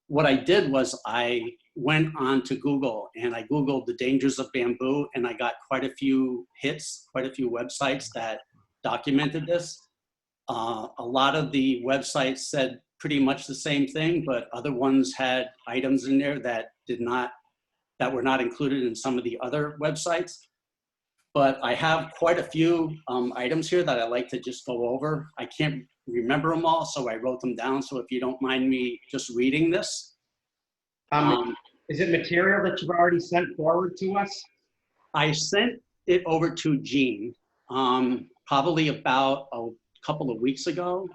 What I did was I went on to Google and I Googled the dangers of bamboo, and I got quite a few hits, quite a few websites that documented this. A lot of the websites said pretty much the same thing, but other ones had items in there that were not included in some of the other websites. But I have quite a few items here that I like to just go over. I can't remember them all, so I wrote them down. So if you don't mind me just reading this. Is it material that you've already sent forward to us? I sent it over to Jean probably about a couple of weeks ago.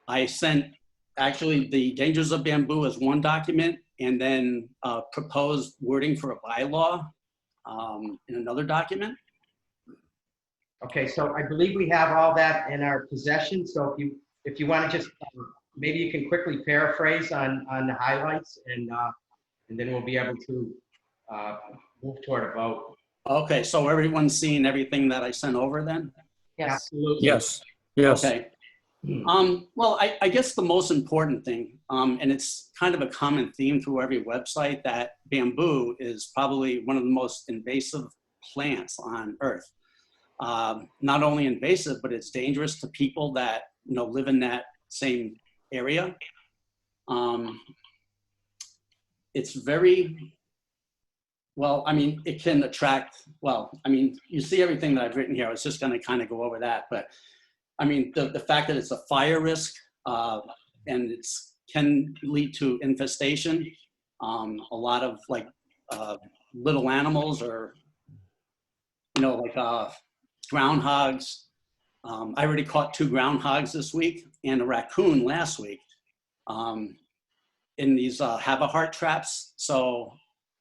I sent actually the dangers of bamboo as one document, and then proposed wording for a bylaw in another document. Okay, so I believe we have all that in our possession. So if you want to just maybe you can quickly paraphrase on the highlights, and then we'll be able to move toward a vote. Okay, so everyone's seen everything that I sent over then? Yes. Absolutely. Yes, yes. Okay. Well, I guess the most important thing, and it's kind of a common theme through every website, that bamboo is probably one of the most invasive plants on Earth. Not only invasive, but it's dangerous to people that live in that same area. It's very, well, I mean, it can attract, well, I mean, you see everything that I've written here. I was just going to kind of go over that, but I mean, the fact that it's a fire risk and it can lead to infestation. A lot of like little animals, or like groundhogs. I already caught 2 groundhogs this week and a raccoon last week in these have-a-heart traps. So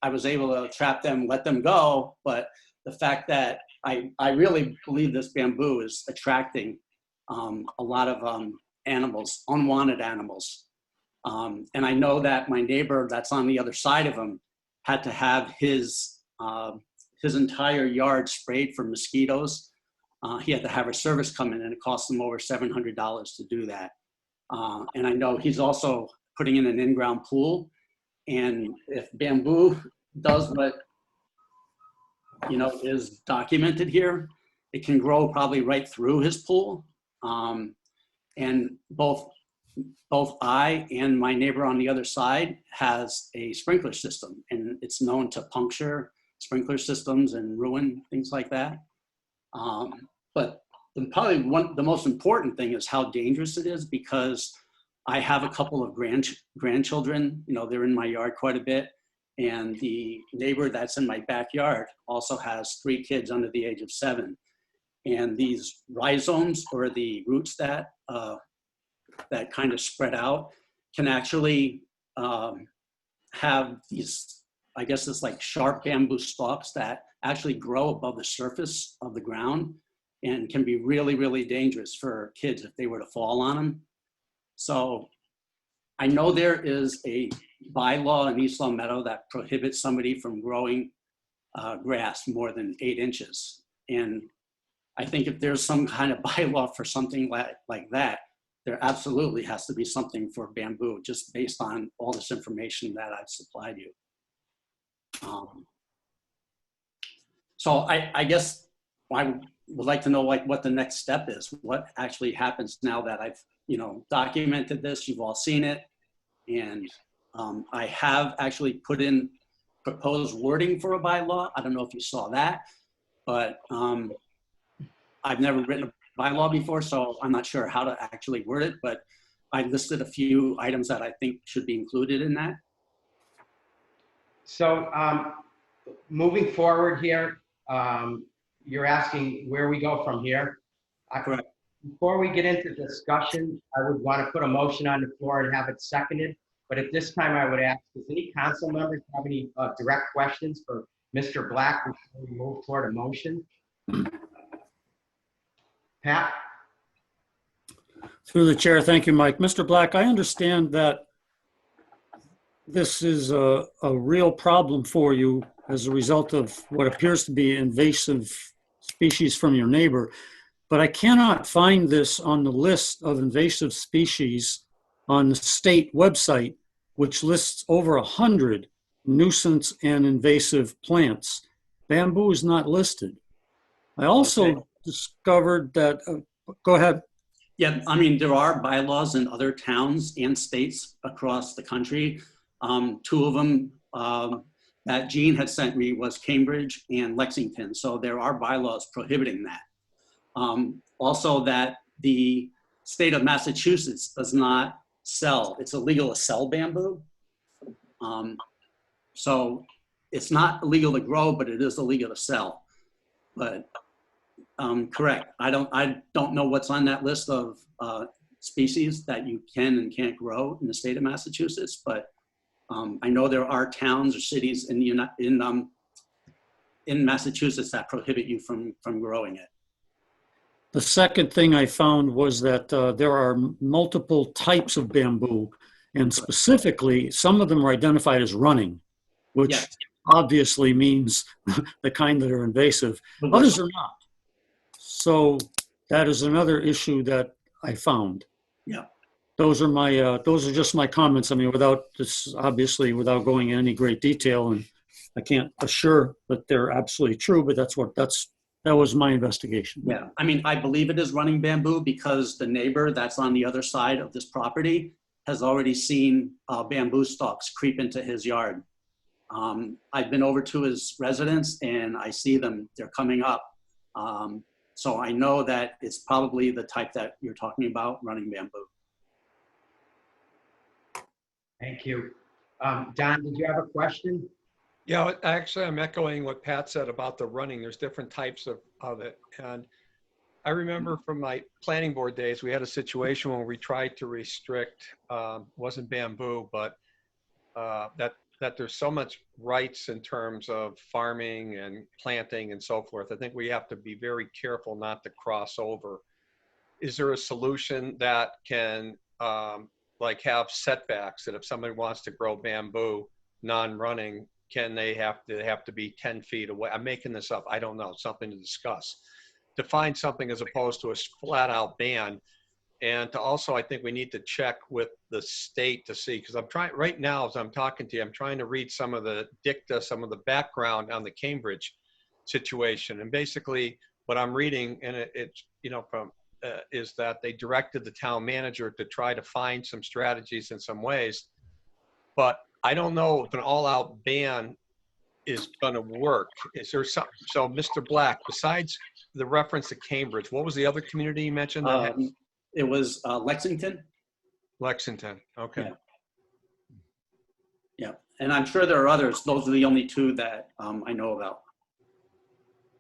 I was able to trap them, let them go. But the fact that I really believe this bamboo is attracting a lot of animals, unwanted animals. And I know that my neighbor that's on the other side of him had to have his entire yard sprayed for mosquitoes. He had to have a service come in, and it cost him over $700 to do that. And I know he's also putting in an in-ground pool. And if bamboo does what, you know, is documented here, it can grow probably right through his pool. And both I and my neighbor on the other side has a sprinkler system, and it's known to puncture sprinkler systems and ruin things like that. But probably the most important thing is how dangerous it is, because I have a couple of grandchildren, you know, they're in my yard quite a bit. And the neighbor that's in my backyard also has 3 kids under the age of 7. And these rhizomes, or the roots that kind of spread out, can actually have these, I guess it's like sharp bamboo stalks that actually grow above the surface of the ground, and can be really, really dangerous for kids if they were to fall on them. So I know there is a bylaw in East Long Meadow that prohibits somebody from growing grass more than 8 inches. And I think if there's some kind of bylaw for something like that, there absolutely has to be something for bamboo, just based on all this information that I've supplied you. So I guess I would like to know, like, what the next step is. What actually happens now that I've, you know, documented this? You've all seen it, and I have actually put in proposed wording for a bylaw. I don't know if you saw that, but I've never written a bylaw before, so I'm not sure how to actually word it, but I listed a few items that I think should be included in that. So moving forward here, you're asking where we go from here. Correct. Before we get into discussion, I would want to put a motion on the floor and have it seconded. But at this time, I would ask, does any council members have any direct questions for Mr. Black before we move toward a motion? Pat? Through the chair, thank you, Mike. Mr. Black, I understand that this is a real problem for you as a result of what appears to be invasive species from your neighbor, but I cannot find this on the list of invasive species on the state website, which lists over 100 nuisance and invasive plants. Bamboo is not listed. I also discovered that, go ahead. Yeah, I mean, there are bylaws in other towns and states across the country. 2 of them that Jean had sent me was Cambridge and Lexington. So there are bylaws prohibiting that. Also, that the state of Massachusetts does not sell. It's illegal to sell bamboo. So it's not illegal to grow, but it is illegal to sell. But correct. I don't know what's on that list of species that you can and can't grow in the state of Massachusetts, but I know there are towns or cities in Massachusetts that prohibit you from growing it. The second thing I found was that there are multiple types of bamboo, and specifically, some of them are identified as running, which Yes. obviously means the kind that are invasive. Others are not. So that is another issue that I found. Yeah. Those are just my comments. I mean, obviously without going into any great detail, and I can't assure that they're absolutely true, but that was my investigation. Yeah, I mean, I believe it is running bamboo because the neighbor that's on the other side of this property has already seen bamboo stalks creep into his yard. I've been over to his residence and I see them, they're coming up. So I know that it's probably the type that you're talking about, running bamboo. Thank you. Don, did you have a question? Yeah, actually, I'm echoing what Pat said about the running. There's different types of it. And I remember from my planning board days, we had a situation where we tried to restrict, wasn't bamboo, but that there's so much rights in terms of farming and planting and so forth. I think we have to be very careful not to cross over is there a solution that can like have setbacks that if somebody wants to grow bamboo non-running, can they have to be 10 feet away? I'm making this up. I don't know. Something to discuss. To find something as opposed to a flat out ban. And to also, I think we need to check with the state to see, because I'm trying right now as I'm talking to you, I'm trying to read some of the dicta, some of the background on the Cambridge situation. And basically what I'm reading, and it's, you know, from, is that they directed the town manager to try to find some strategies in some ways. But I don't know if an all-out ban is going to work. Is there some, so Mr. Black, besides the reference to Cambridge, what was the other community you mentioned? It was Lexington. Lexington, okay. Yeah, and I'm sure there are others. Those are the only two that I know about.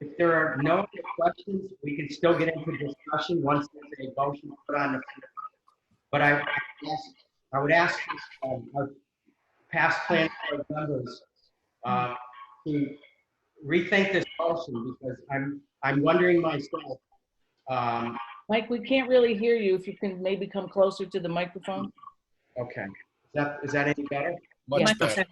If there are no other questions, we can still get into discussion once there's a motion put on the floor. But I would ask our past planning board members to rethink this motion, because I'm wondering myself. Mike, we can't really hear you. If you can maybe come closer to the microphone. Okay, is that any better? Much better.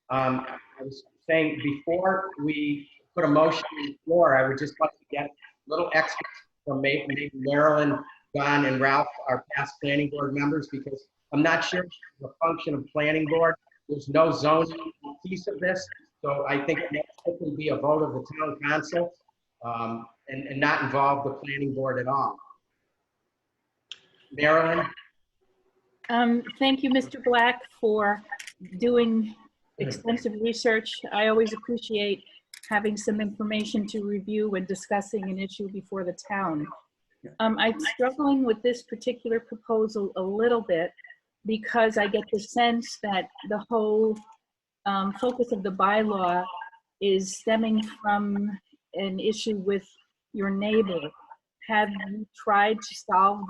I was saying before we put a motion on the floor, I would just like to get little experts from maybe Marilyn, Don, and Ralph, our past planning board members, because I'm not sure the function of planning board. There's no zoning piece of this, so I think it may simply be a vote of the town council and not involve the planning board at all. Marilyn? Thank you, Mr. Black, for doing extensive research. I always appreciate having some information to review and discussing an issue before the town. I'm struggling with this particular proposal a little bit because I get the sense that the whole focus of the bylaw is stemming from an issue with your neighbor. Have you tried to solve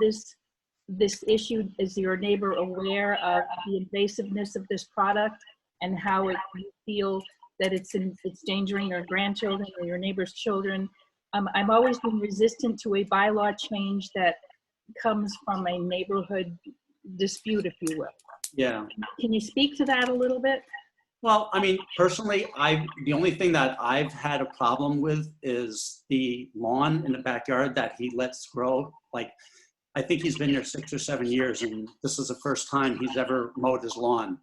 this issue? Is your neighbor aware of the invasiveness of this product and how you feel that it's endangering your grandchildren or your neighbor's children? I've always been resistant to a bylaw change that comes from a neighborhood dispute, if you will. Yeah. Can you speak to that a little bit? Well, I mean, personally, the only thing that I've had a problem with is the lawn in the backyard that he lets grow. Like, I think he's been there 6 or 7 years, and this is the first time he's ever mowed his lawn.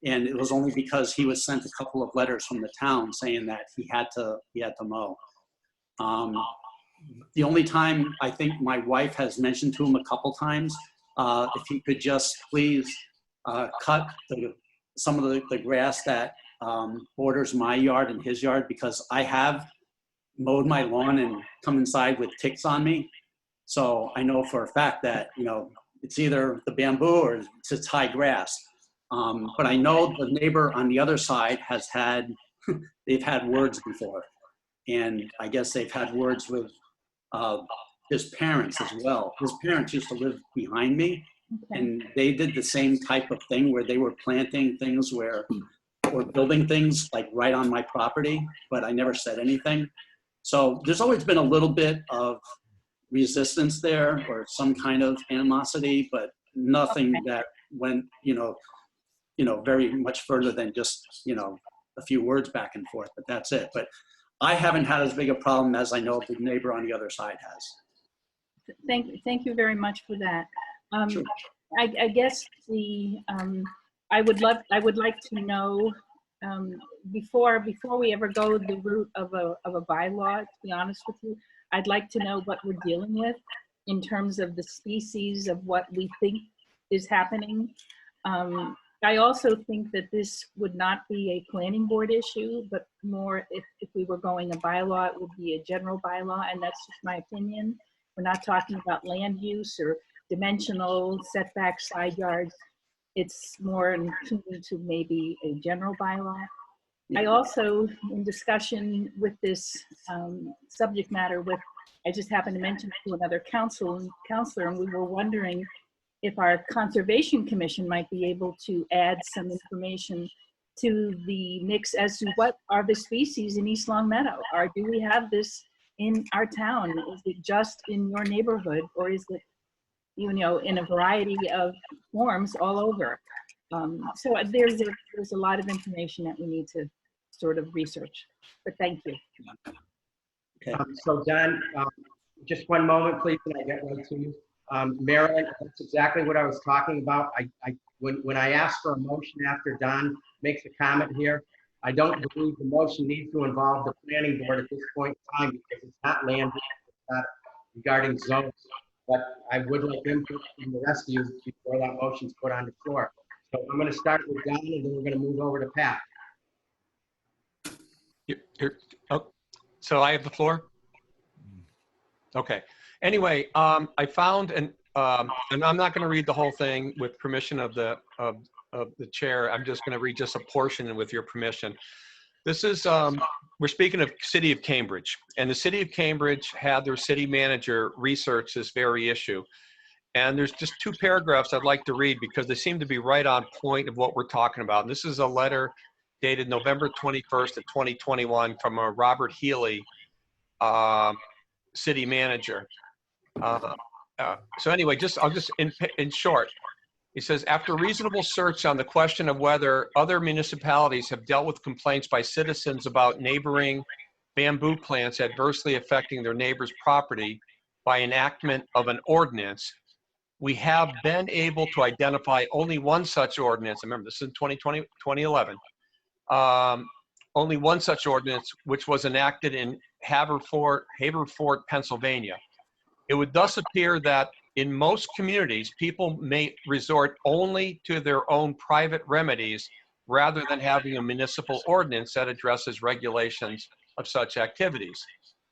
And it was only because he was sent a couple of letters from the town saying that he had to mow. The only time I think my wife has mentioned to him a couple times, if he could just please cut some of the grass that borders my yard and his yard, because I have mowed my lawn and come inside with ticks on me. So I know for a fact that, you know, it's either the bamboo or it's high grass. But I know the neighbor on the other side has had, they've had words before. And I guess they've had words with his parents as well. His parents used to live behind me. Okay. And they did the same type of thing where they were planting things or building things like right on my property, but I never said anything. So there's always been a little bit of resistance there or some kind of animosity, but nothing that went, you know, very much further than just, you know, a few words back and forth, but that's it. But I haven't had as big a problem as I know the neighbor on the other side has. Thank you very much for that. Sure. I guess I would like to know before we ever go the route of a bylaw, to be honest with you, I'd like to know what we're dealing with in terms of the species of what we think is happening. I also think that this would not be a planning board issue, but more if we were going a bylaw, it would be a general bylaw, and that's just my opinion. We're not talking about land use or dimensional setback side yards. It's more in tune to maybe a general bylaw. I also, in discussion with this subject matter I just happened to mention to another counselor, and we were wondering if our Conservation Commission might be able to add some information to the mix as to what are the species in East Long Meadow, or do we have this in our town? Is it just in your neighborhood, or is it, you know, in a variety of forms all over? So there's a lot of information that we need to sort of research, but thank you. So Don, just one moment, please, and I get right to you. Marilyn, that's exactly what I was talking about. When I asked for a motion after Don makes a comment here, I don't believe the motion needs to involve the planning board at this point in time because it's not land, it's not regarding zones. But I would like input from the rest of you before that motion's put on the floor. So I'm going to start with Don, and then we're going to move over to Pat. Oh, so I have the floor? Okay. Anyway, I found, and I'm not going to read the whole thing with permission of the chair. I'm just going to read just a portion with your permission. This is, we're speaking of City of Cambridge, and the City of Cambridge had their city manager research this very issue. And there's just 2 paragraphs I'd like to read because they seem to be right on point of what we're talking about. And this is a letter dated November 21st of 2021 from Robert Healy, city manager. So anyway, I'll just in short, he says, after reasonable search on the question of whether other municipalities have dealt with complaints by citizens about neighboring bamboo plants adversely affecting their neighbor's property by enactment of an ordinance, we have been able to identify only one such ordinance. Remember, this is in 2011. Only one such ordinance, which was enacted in Haverford, Pennsylvania. It would thus appear that in most communities, people may resort only to their own private remedies rather than having a municipal ordinance that addresses regulations of such activities.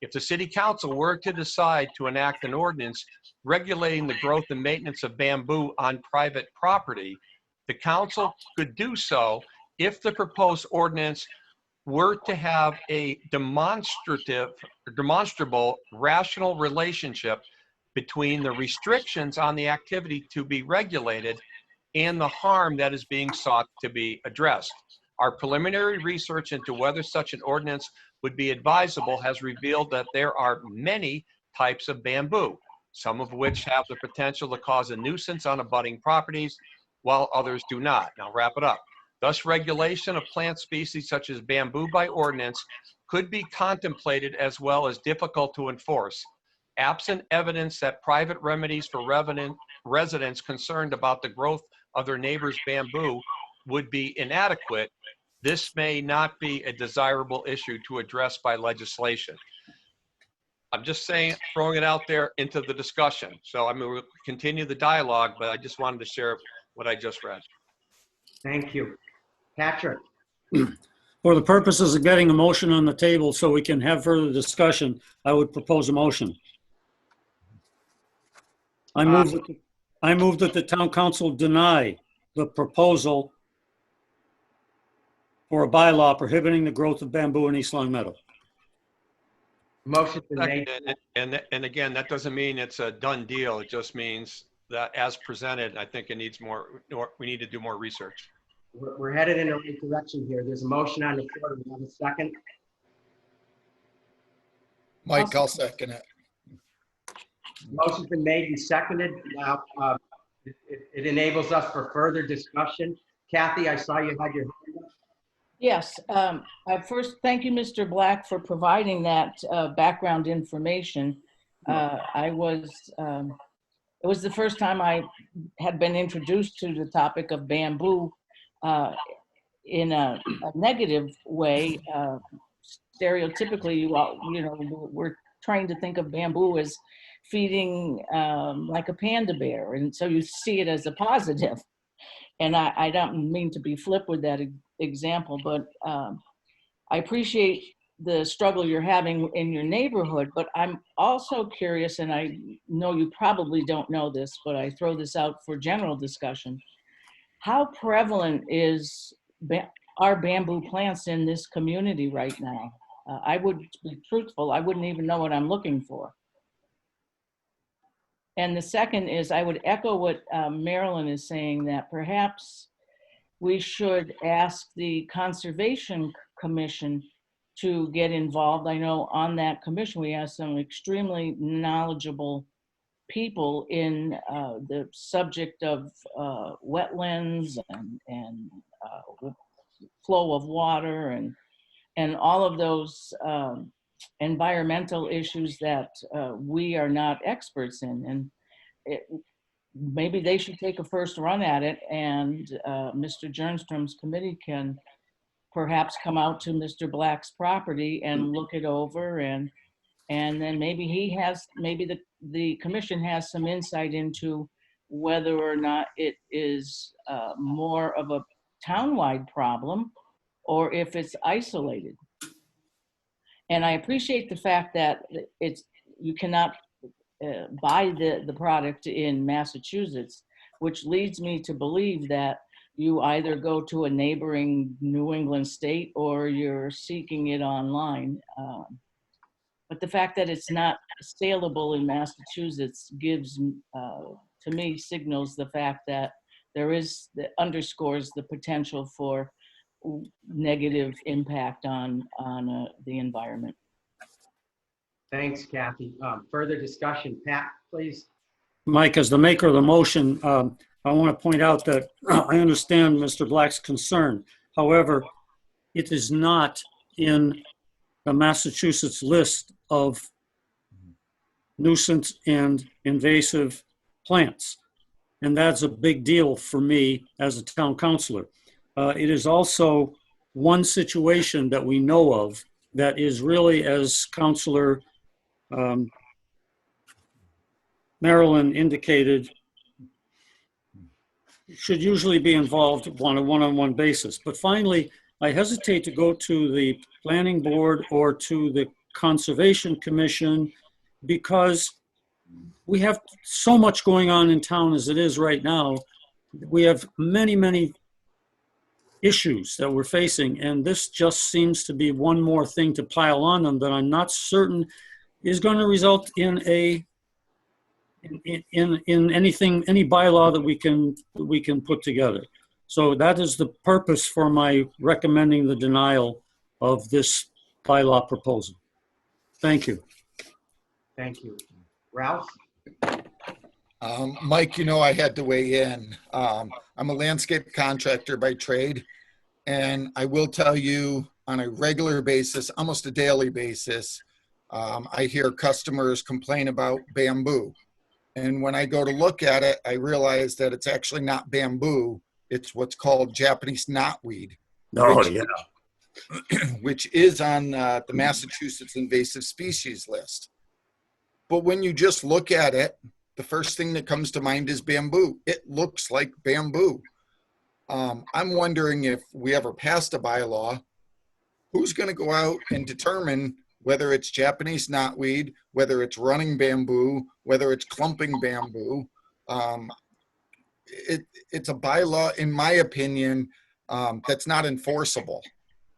If the city council were to decide to enact an ordinance regulating the growth and maintenance of bamboo on private property, the council could do so if the proposed ordinance were to have a demonstrable rational relationship between the restrictions on the activity to be regulated and the harm that is being sought to be addressed. Our preliminary research into whether such an ordinance would be advisable has revealed that there are many types of bamboo, some of which have the potential to cause a nuisance on abutting properties, while others do not. Now wrap it up. Thus, regulation of plant species such as bamboo by ordinance could be contemplated as well as difficult to enforce. Absent evidence that private remedies for residents concerned about the growth of their neighbor's bamboo would be inadequate, this may not be a desirable issue to address by legislation. I'm just saying, throwing it out there into the discussion. So I'm going to continue the dialogue, but I just wanted to share what I just read. Thank you. Patrick. For the purposes of getting a motion on the table so we can have further discussion, I would propose a motion. I move that the town council deny the proposal for a bylaw prohibiting the growth of bamboo in East Long Meadow. Motion's been made. And again, that doesn't mean it's a done deal. It just means that as presented, I think it needs more, we need to do more research. We're headed in the right direction here. There's a motion on the floor. Do we have a second? Mike, I'll second it. Motion's been made and seconded. Now, it enables us for further discussion. Kathy, I saw you had your hand up. Yes, first, thank you, Mr. Black, for providing that background information. It was the first time I had been introduced to the topic of bamboo in a negative way. Stereotypically, you know, we're trying to think of bamboo as feeding like a panda bear, and so you see it as a positive. And I don't mean to be flip with that example, but I appreciate the struggle you're having in your neighborhood, but I'm also curious, and I know you probably don't know this, but I throw this out for general discussion. How prevalent are bamboo plants in this community right now? I would be truthful, I wouldn't even know what I'm looking for. And the second is, I would echo what Marilyn is saying, that perhaps we should ask the Conservation Commission to get involved. I know on that commission, we have some extremely knowledgeable people in the subject of wetlands and flow of water and all of those environmental issues that we are not experts in. And maybe they should take a first run at it, and Mr. Jernstrom's committee can perhaps come out to Mr. Black's property and look it over, and then maybe the commission has some insight into whether or not it is more of a townwide problem or if it's isolated. And I appreciate the fact that you cannot buy the product in Massachusetts, which leads me to believe that you either go to a neighboring New England state or you're seeking it online. But the fact that it's not saleable in Massachusetts gives, to me, signals the fact that that underscores the potential for negative impact on the environment. Thanks, Kathy. Further discussion, Pat, please. Mike, as the maker of the motion, I want to point out that I understand Mr. Black's concern. However, it is not in the Massachusetts list of nuisance and invasive plants. And that's a big deal for me as a town councilor. It is also one situation that we know of that is really, as Councilor Marilyn indicated, should usually be involved on a one-on-one basis. But finally, I hesitate to go to the planning board or to the Conservation Commission because we have so much going on in town as it is right now. We have many, many issues that we're facing, and this just seems to be one more thing to pile on them that I'm not certain is going to result in anything, any bylaw that we can put together. So that is the purpose for my recommending the denial of this bylaw proposal. Thank you. Thank you. Ralph? Mike, you know, I had to weigh in. I'm a landscape contractor by trade, and I will tell you on a regular basis, almost a daily basis, I hear customers complain about bamboo. And when I go to look at it, I realize that it's actually not bamboo. It's what's called Japanese knotweed. Oh, yeah. Which is on the Massachusetts invasive species list. But when you just look at it, the first thing that comes to mind is bamboo. It looks like bamboo. I'm wondering if we ever passed a bylaw, who's going to go out and determine whether it's Japanese knotweed, whether it's running bamboo, whether it's clumping bamboo. It's a bylaw, in my opinion, that's not enforceable.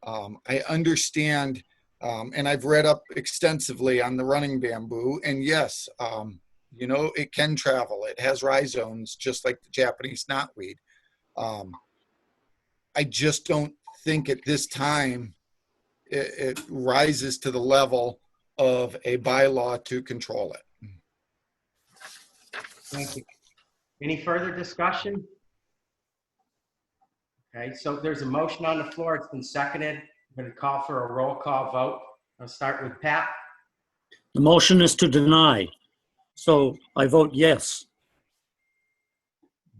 I understand, and I've read up extensively on the running bamboo, and yes, you know, it can travel. It has rhizomes, just like the Japanese knotweed. I just don't think at this time it rises to the level of a bylaw to control it. Thank you. Any further discussion? Okay, so there's a motion on the floor. It's been seconded. I'm going to call for a roll call vote. I'll start with Pat. The motion is to deny. So I vote yes.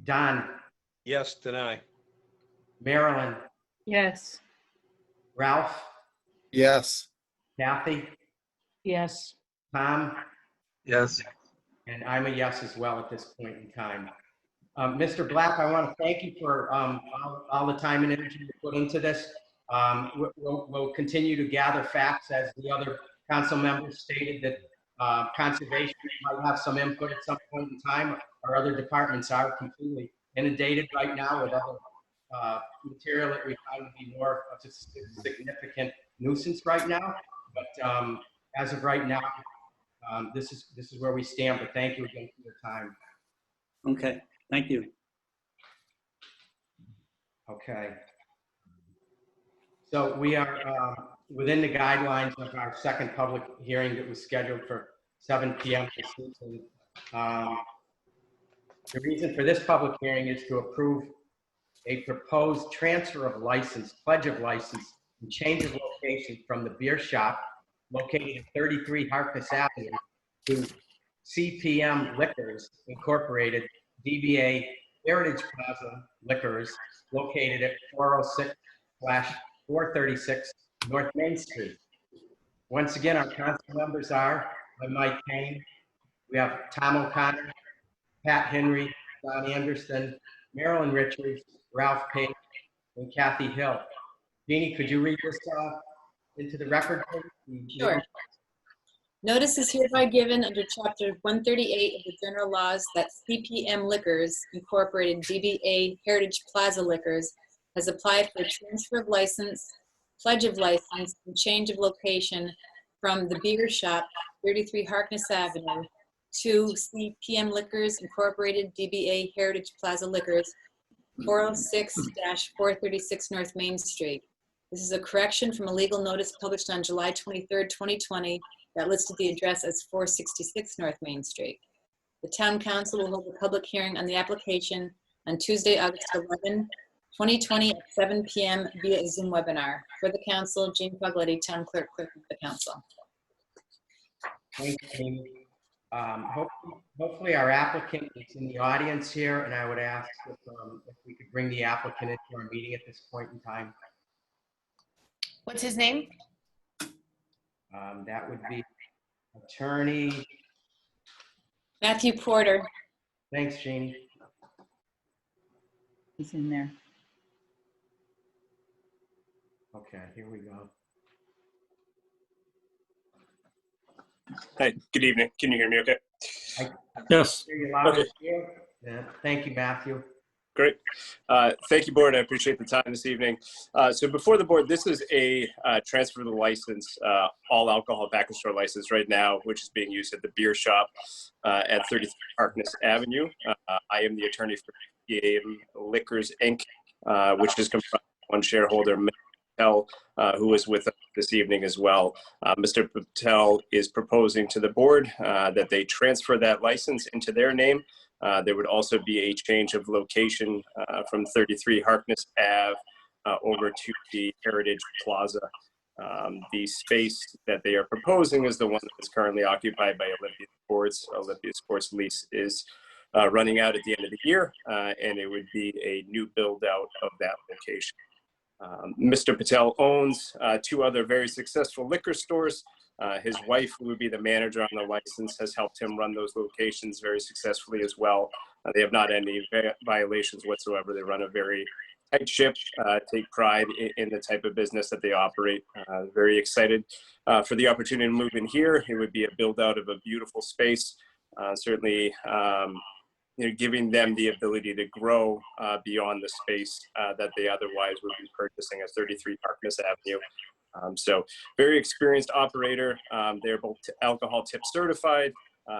Don? Yes, deny. Marilyn? Yes. Ralph? Yes. Kathy? Yes. Tom? Yes. And I'm a yes as well at this point in time. Mr. Black, I want to thank you for all the time and energy you put into this. We'll continue to gather facts, as the other council members stated, that conservation might have some input at some point in time. Our other departments are completely inundated right now with other material that we find to be more of a significant nuisance right now. But as of right now, this is where we stand. But thank you again for your time. Okay, thank you. Okay. So we are within the guidelines of our second public hearing that was scheduled for 7 p.m. this evening. The reason for this public hearing is to approve a proposed transfer of license, pledge of license, and change of location from the beer shop located at 33 Harkness Avenue to CPM Liquors Incorporated, DBA Heritage Plaza Liquors, located at 406/436 North Main Street. Once again, our council members are Mike Kane, we have Tom O'Connor, Pat Henry, Don Anderson, Marilyn Richards, Ralph Pate, and Kathy Hill. Jeannie, could you read this into the record, please? Sure. Notice is hereby given under Chapter 138 of the General Laws that CPM Liquors Incorporated, DBA Heritage Plaza Liquors, has applied for a transfer of license, pledge of license, and change of location from the beer shop, 33 Harkness Avenue, to CPM Liquors Incorporated, DBA Heritage Plaza Liquors, 406/436 North Main Street. This is a correction from a legal notice published on July 23rd, 2020 that listed the address as 466 North Main Street. The Town Council will hold a public hearing on the application on Tuesday, August 11, 2020 at 7 p.m. via Zoom webinar. For the council, Jane Fogletti, Town Clerk of the Council. Thank you. Hopefully our applicant is in the audience here, and I would ask if we could bring the applicant into our meeting at this point in time. What's his name? That would be Attorney. Matthew Porter. Thanks, Jeannie. He's in there. Okay, here we go. Hi, good evening. Can you hear me okay? Yes. Hear you loud and clear. Yeah, thank you, Matthew. Great. Thank you, board. I appreciate the time this evening. So before the board, this is a transfer of the license, all alcohol package store license right now, which is being used at the beer shop at 33 Harkness Avenue. I am the attorney for CPM Liquors, Inc., which is comprised of one shareholder, Mr. Patel, who is with us this evening as well. Mr. Patel is proposing to the board that they transfer that license into their name. There would also be a change of location from 33 Harkness Ave over to the Heritage Plaza. The space that they are proposing is the one that's currently occupied by Olympia Sports. Olympia Sports lease is running out at the end of the year, and it would be a new build out of that location. Mr. Patel owns two other very successful liquor stores. His wife, who would be the manager on the license, has helped him run those locations very successfully as well. They have not any violations whatsoever. They run a very tight ship, take pride in the type of business that they operate. Very excited for the opportunity to move in here. It would be a build out of a beautiful space. Certainly, giving them the ability to grow beyond the space that they otherwise would be purchasing at 33 Harkness Avenue. So very experienced operator. They're both alcohol tip certified.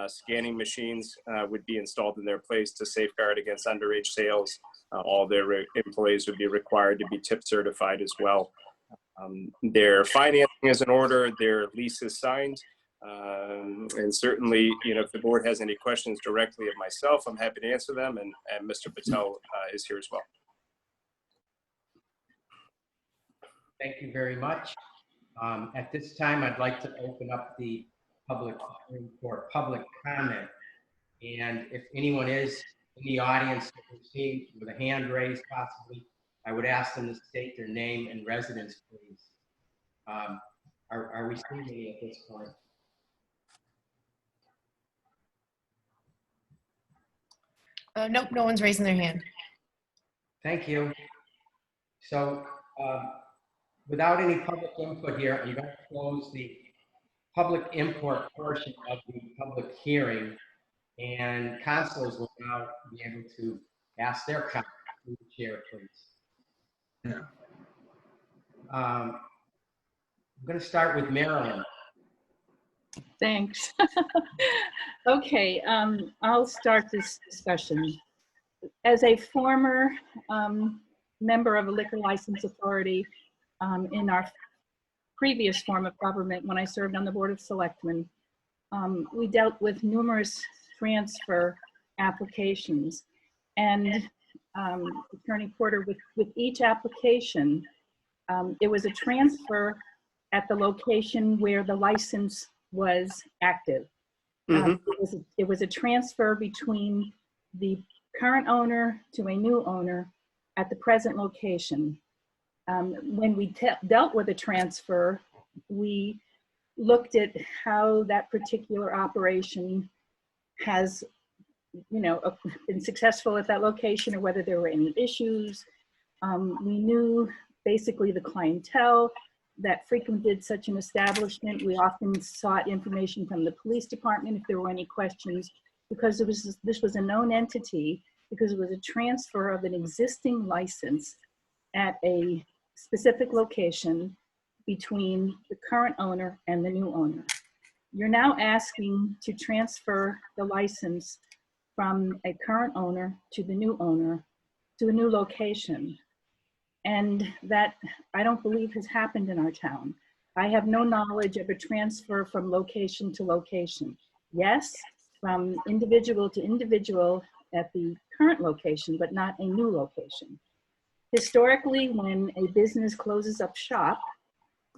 Scanning machines would be installed in their place to safeguard against underage sales. All their employees would be required to be tip certified as well. Their financing is in order. Their lease is signed. And certainly, if the board has any questions directly of myself, I'm happy to answer them. And Mr. Patel is here as well. Thank you very much. At this time, I'd like to open up the public hearing for public comment. And if anyone is in the audience that we've seen with a hand raised possibly, I would ask them to state their name and residence, please. Are we seeing any at this point? Nope, no one's raising their hand. Thank you. So without any public input here, I'm going to close the public input portion of the public hearing, and councilors will now be able to ask their comment. Through the chair, please. Yeah. I'm going to start with Marilyn. Thanks. Okay, I'll start this discussion. As a former member of a liquor license authority in our previous form of government, when I served on the Board of Selectmen, we dealt with numerous transfer applications. And Attorney Porter, with each application, it was a transfer at the location where the license was active. It was a transfer between the current owner to a new owner at the present location. When we dealt with a transfer, we looked at how that particular operation has, been successful at that location, or whether there were any issues. We knew basically the clientele that frequented such an establishment. We often sought information from the police department if there were any questions, because this was a known entity, because it was a transfer of an existing license at a specific location between the current owner and the new owner. You're now asking to transfer the license from a current owner to the new owner to a new location. And that, I don't believe, has happened in our town. I have no knowledge of a transfer from location to location. Yes, from individual to individual at the current location, but not a new location. Historically, when a business closes up shop,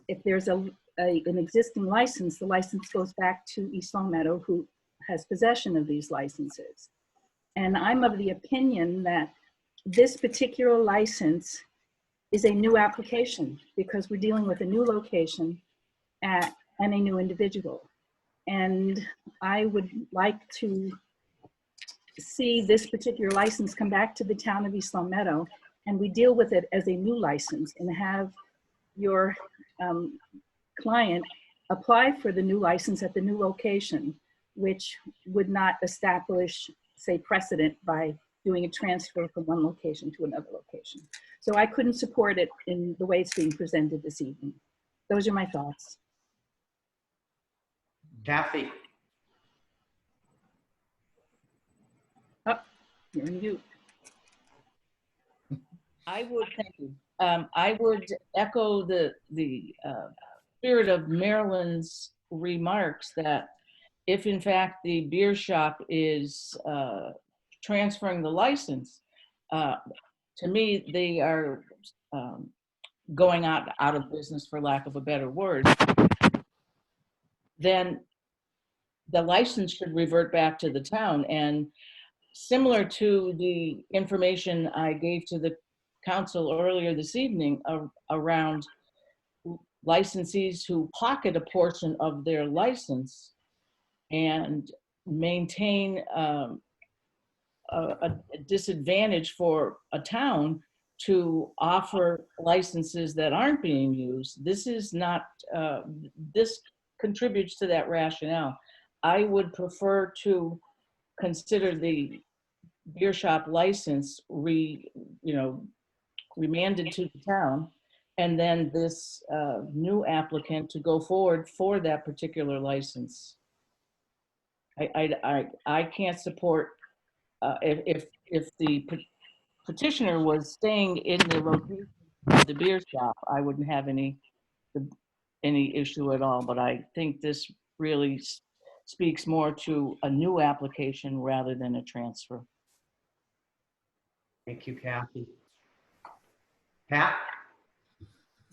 if there's an existing license, the license goes back to East Long Meadow, who has possession of these licenses. And I'm of the opinion that this particular license is a new application, because we're dealing with a new location and a new individual. And I would like to see this particular license come back to the town of East Long Meadow, and we deal with it as a new license, and have your client apply for the new license at the new location, which would not establish, say, precedent by doing a transfer from one location to another location. So I couldn't support it in the way it's being presented this evening. Those are my thoughts. Kathy? Oh, you're on mute. I would echo the spirit of Marilyn's remarks that if in fact the beer shop is transferring the license, to me, they are going out of business, for lack of a better word, then the license should revert back to the town. And similar to the information I gave to the council earlier this evening around licensees who pocket a portion of their license and maintain a disadvantage for a town to offer licenses that aren't being used. This is not, this contributes to that rationale. I would prefer to consider the beer shop license remanded to the town, and then this new applicant to go forward for that particular license. I can't support, if the petitioner was staying in the location of the beer shop, I wouldn't have any issue at all. But I think this really speaks more to a new application rather than a transfer. Thank you, Kathy. Pat?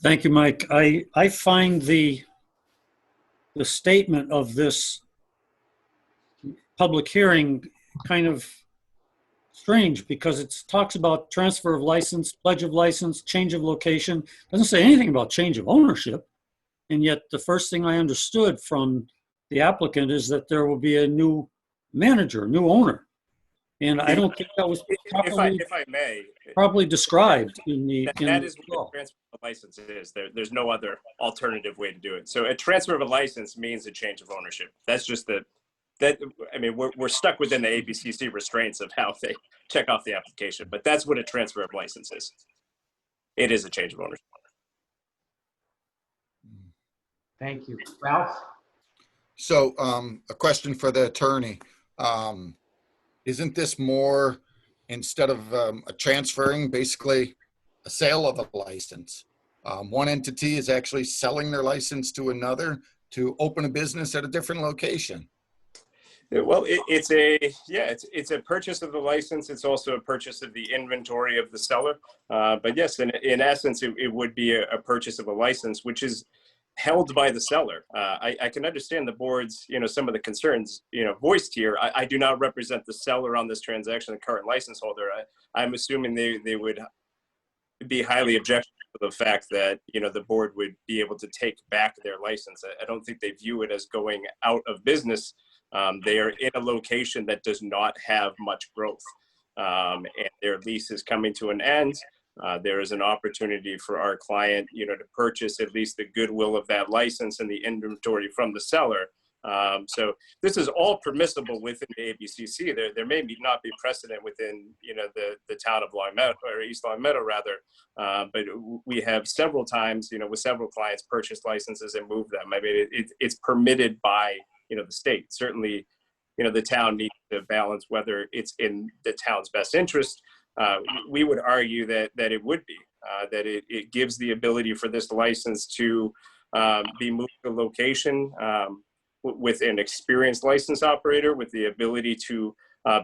Thank you, Mike. I find the statement of this public hearing kind of strange, because it talks about transfer of license, pledge of license, change of location. Doesn't say anything about change of ownership. And yet the first thing I understood from the applicant is that there will be a new manager, new owner. And I don't think that was properly, if I may, properly described in the that is what a transfer of a license is. There's no other alternative way to do it. So a transfer of a license means a change of ownership. That's just we're stuck within the ABCC restraints of how they check off the application, but that's what a transfer of license is. It is a change of ownership. Thank you. Ralph? So a question for the attorney. Isn't this more, instead of a transferring, basically a sale of a license? One entity is actually selling their license to another to open a business at a different location. Well, it's a purchase of the license. It's also a purchase of the inventory of the seller. But yes, in essence, it would be a purchase of a license, which is held by the seller. I can understand the board's, some of the concerns, voiced here. I do not represent the seller on this transaction, the current license holder. I'm assuming they would be highly objective to the fact that, the board would be able to take back their license. I don't think they view it as going out of business. They are in a location that does not have much growth, and their lease is coming to an end. There is an opportunity for our client, to purchase at least the goodwill of that license and the inventory from the seller. So this is all permissible within the ABCC. There may not be precedent within, the town of Long Meadow, or East Long Meadow rather, but we have several times, with several clients purchased licenses and moved them. I mean, it's permitted by, the state. Certainly, the town needs to balance whether it's in the town's best interest. We would argue that it would be, that it gives the ability for this license to be moved to a location with an experienced license operator, with the ability to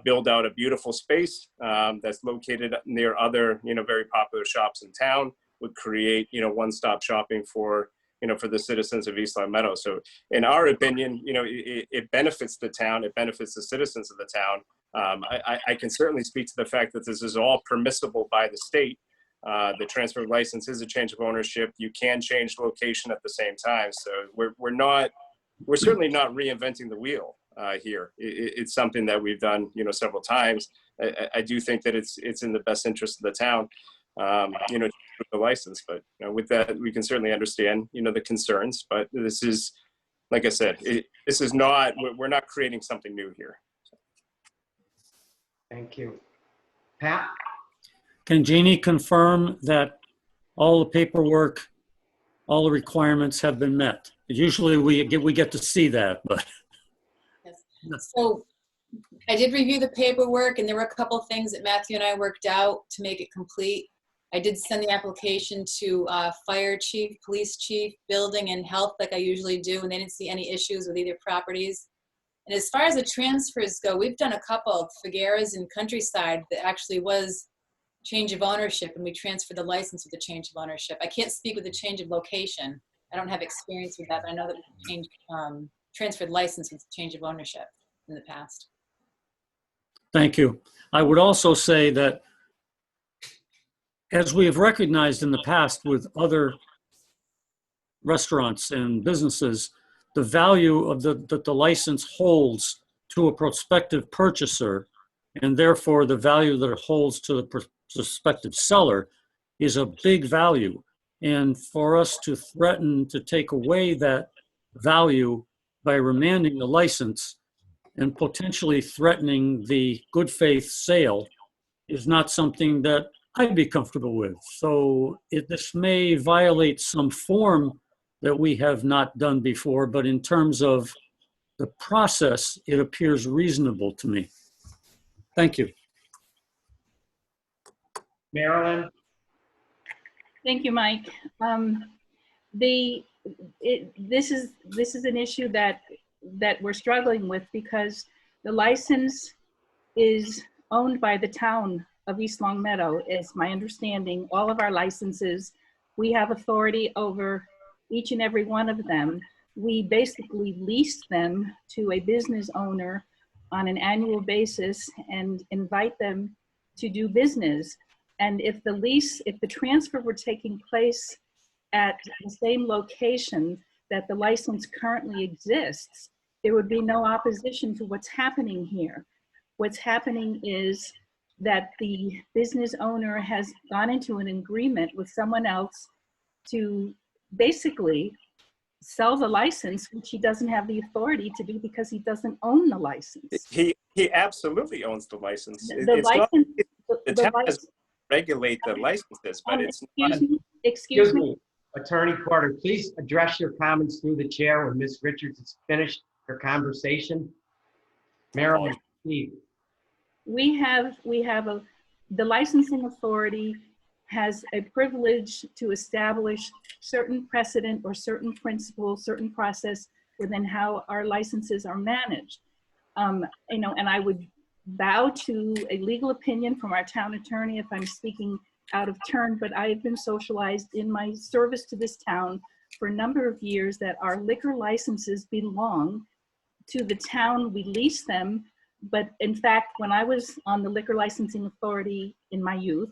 build out a beautiful space that's located near other, very popular shops in town, would create, one-stop shopping for the citizens of East Long Meadow. So in our opinion, it benefits the town, it benefits the citizens of the town. I can certainly speak to the fact that this is all permissible by the state. The transfer of license is a change of ownership. You can change location at the same time. So we're certainly not reinventing the wheel here. It's something that we've done, several times. I do think that it's in the best interest of the town, the license, but with that, we can certainly understand, the concerns, but this is, like I said, we're not creating something new here. Thank you. Pat? Can Jeannie confirm that all the paperwork, all the requirements have been met? Usually we get to see that, but. Yes. So I did review the paperwork, and there were a couple of things that Matthew and I worked out to make it complete. I did send the application to fire chief, police chief, building, and health like I usually do, and they didn't see any issues with either properties. And as far as the transfers go, we've done a couple, Figueras and Countryside, that actually was change of ownership, and we transferred the license with the change of ownership. I can't speak with the change of location. I don't have experience with that, but I know that we transferred license with change of ownership in the past. Thank you. I would also say that, as we have recognized in the past with other restaurants and businesses, the value of that the license holds to a prospective purchaser, and therefore the value that it holds to the prospective seller, is a big value. And for us to threaten to take away that value by remanding the license and potentially threatening the good faith sale is not something that I'd be comfortable with. So this may violate some form that we have not done before, but in terms of the process, it appears reasonable to me. Thank you. Marilyn? Thank you, Mike. This is an issue that we're struggling with, because the license is owned by the town of East Long Meadow, is my understanding. All of our licenses, we have authority over each and every one of them. We basically lease them to a business owner on an annual basis and invite them to do business. And if the transfer were taking place at the same location that the license currently exists, there would be no opposition to what's happening here. What's happening is that the business owner has gone into an agreement with someone else to basically sell the license, which he doesn't have the authority to do because he doesn't own the license. He absolutely owns the license. The town license, has regulate the licenses, but it's not. Excuse me. Attorney Porter, please address your comments through the chair when Ms. Richards has finished her conversation. Marilyn, Steve. The licensing authority has a privilege to establish certain precedent or certain principles, certain process within how our licenses are managed. You know, and I would bow to a legal opinion from our town attorney if I'm speaking out of turn, but I have been socialized in my service to this town for a number of years that our liquor licenses belong to the town. We lease them, but in fact, when I was on the liquor licensing authority in my youth,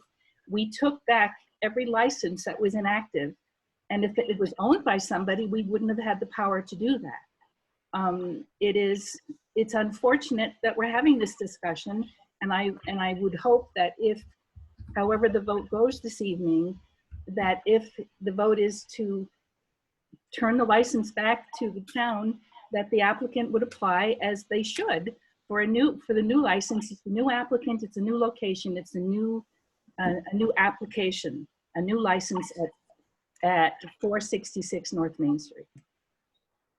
we took back every license that was inactive. And if it was owned by somebody, we wouldn't have had the power to do that. It's unfortunate that we're having this discussion, and I would hope that if, however the vote goes this evening, that if the vote is to turn the license back to the town, that the applicant would apply as they should for the new license. It's a new applicant, it's a new location, it's a new application, a new license at 466 North Main Street.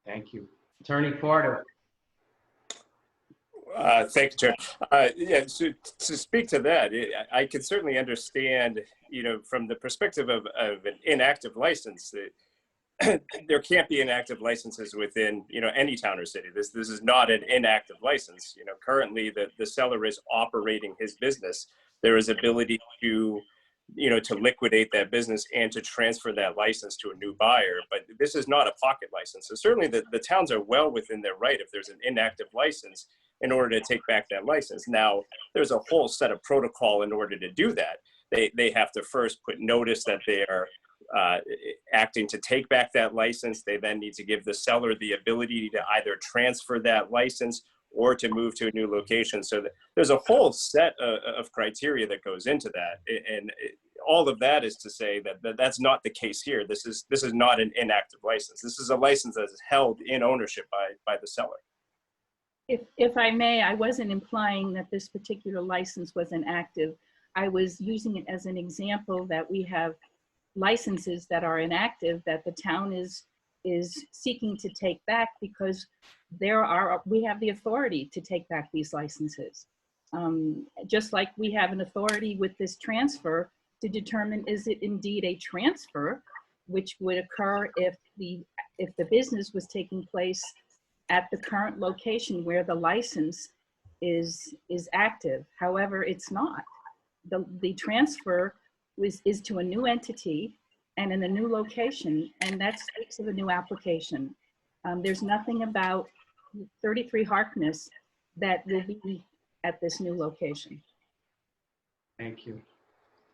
Thank you. Attorney Porter. Thank you, Chair. Yeah, so to speak to that, I could certainly understand, you know, from the perspective of an inactive license, that there can't be inactive licenses within, you know, any town or city. This is not an inactive license. You know, currently the seller is operating his business. There is ability to, you know, to liquidate that business and to transfer that license to a new buyer. But this is not a pocket license. So certainly the towns are well within their right if there's an inactive license in order to take back that license. Now, there's a whole set of protocol in order to do that. They have to first put notice that they are acting to take back that license. They then need to give the seller the ability to either transfer that license or to move to a new location. So there's a whole set of criteria that goes into that. And all of that is to say that that's not the case here. This is not an inactive license. This is a license that is held in ownership by the seller. If I may, I wasn't implying that this particular license was inactive. I was using it as an example that we have licenses that are inactive that the town is seeking to take back because we have the authority to take back these licenses. Just like we have an authority with this transfer to determine, is it indeed a transfer, which would occur if the business was taking place at the current location where the license is active. However, it's not. The transfer is to a new entity and in a new location, and that speaks of a new application. There's nothing about 33 Harkness that will be at this new location. Thank you.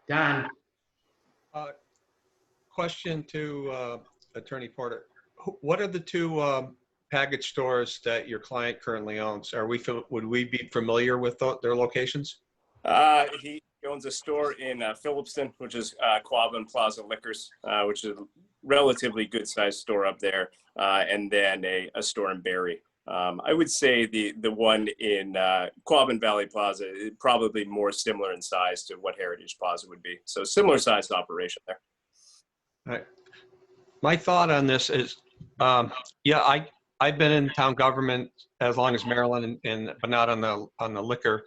Don. Question to Attorney Porter. What are the two package stores that your client currently owns? Would we be familiar with their locations? He owns a store in Phillipston, which is Quabbin Plaza Liquors, which is a relatively good sized store up there, and then a store in Barrie. I would say the one in Quabbin Valley Plaza is probably more similar in size to what Heritage Plaza would be. So similar sized operation there. All right. My thought on this is, yeah, I've been in town government as long as Maryland, but not on the liquor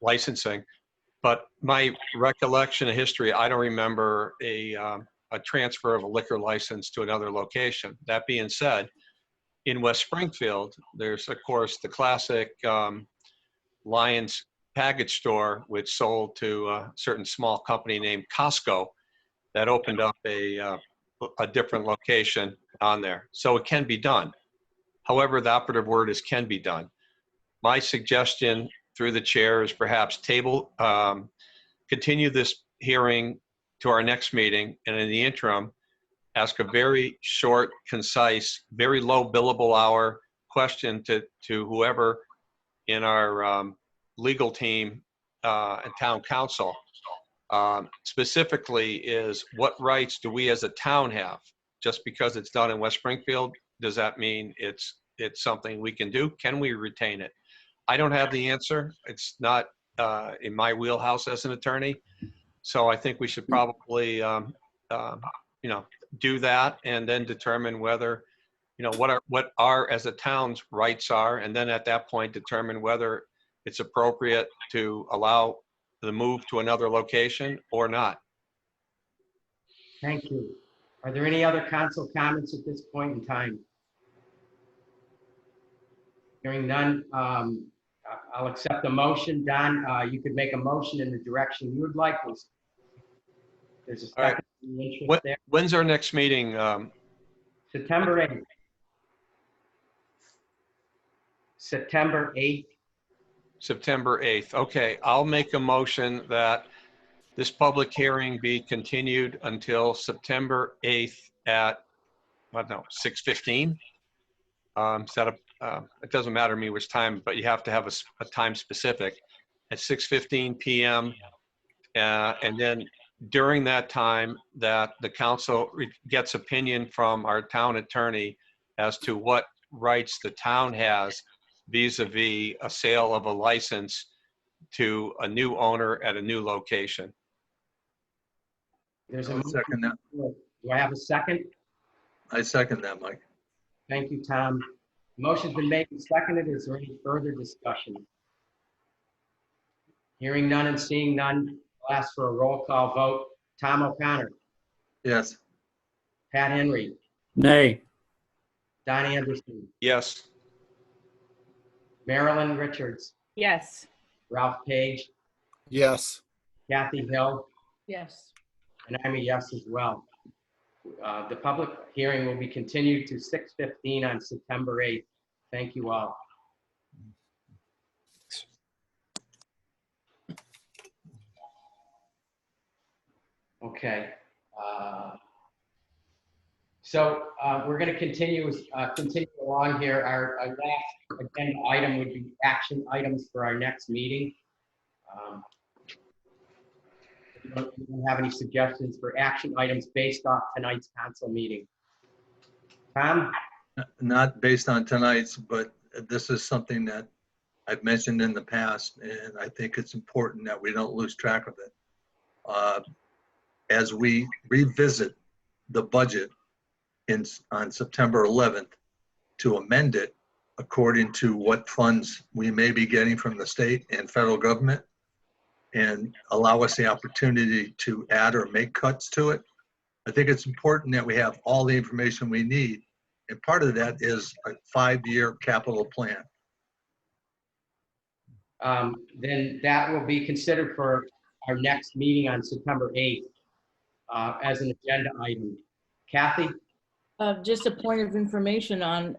licensing. But my recollection of history, I don't remember a transfer of a liquor license to another location. That being said, in West Springfield, there's of course the classic Lions package store, which sold to a certain small company named Costco that opened up a different location on there. So it can be done. However, the operative word is can be done. My suggestion through the chair is perhaps continue this hearing to our next meeting, and in the interim, ask a very short, concise, very low billable hour question to whoever in our legal team and town council. Specifically is, what rights do we as a town have? Just because it's done in West Springfield, does that mean it's something we can do? Can we retain it? I don't have the answer. It's not in my wheelhouse as an attorney. So I think we should probably, do that and then determine whether, what our as a town's rights are, and then at that point determine whether it's appropriate to allow the move to another location or not. Thank you. Are there any other council comments at this point in time? Hearing none, I'll accept the motion. Don, you could make a motion in the direction you would like. There's a All right. second interest there. When's our next meeting? September 8th. September 8th. September 8th. Okay, I'll make a motion that this public hearing be continued until September 8th at, I don't know, 6:15? It doesn't matter to me which time, but you have to have a time specific at 6:15 p.m. And then during that time that the council gets opinion from our town attorney as to what rights the town has vis-a-vis a sale of a license to a new owner at a new location. There's a I'll second that. Do I have a second? I second that, Mike. Thank you, Tom. Motion's been made and seconded. Is there any further discussion? Hearing none and seeing none, I'll ask for a roll call vote. Tom O'Connor, Yes. Pat Henry, Nay. Don Anderson, Yes. Marilyn Richards, Yes. Ralph Page, Yes. Kathy Hill, Yes. and I'm a yes as well. The public hearing will be continued to 6:15 on September 8th. Thank you all. Okay. So we're going to continue along here. Our last agenda item would be action items for our next meeting. We don't have any suggestions for action items based off tonight's council meeting. Tom? Not based on tonight's, but this is something that I've mentioned in the past, and I think it's important that we don't lose track of it. As we revisit the budget on September 11th to amend it according to what funds we may be getting from the state and federal government, and allow us the opportunity to add or make cuts to it. I think it's important that we have all the information we need. And part of that is a 5-year capital plan. Then that will be considered for our next meeting on September 8th as an agenda item. Kathy? Just a point of information on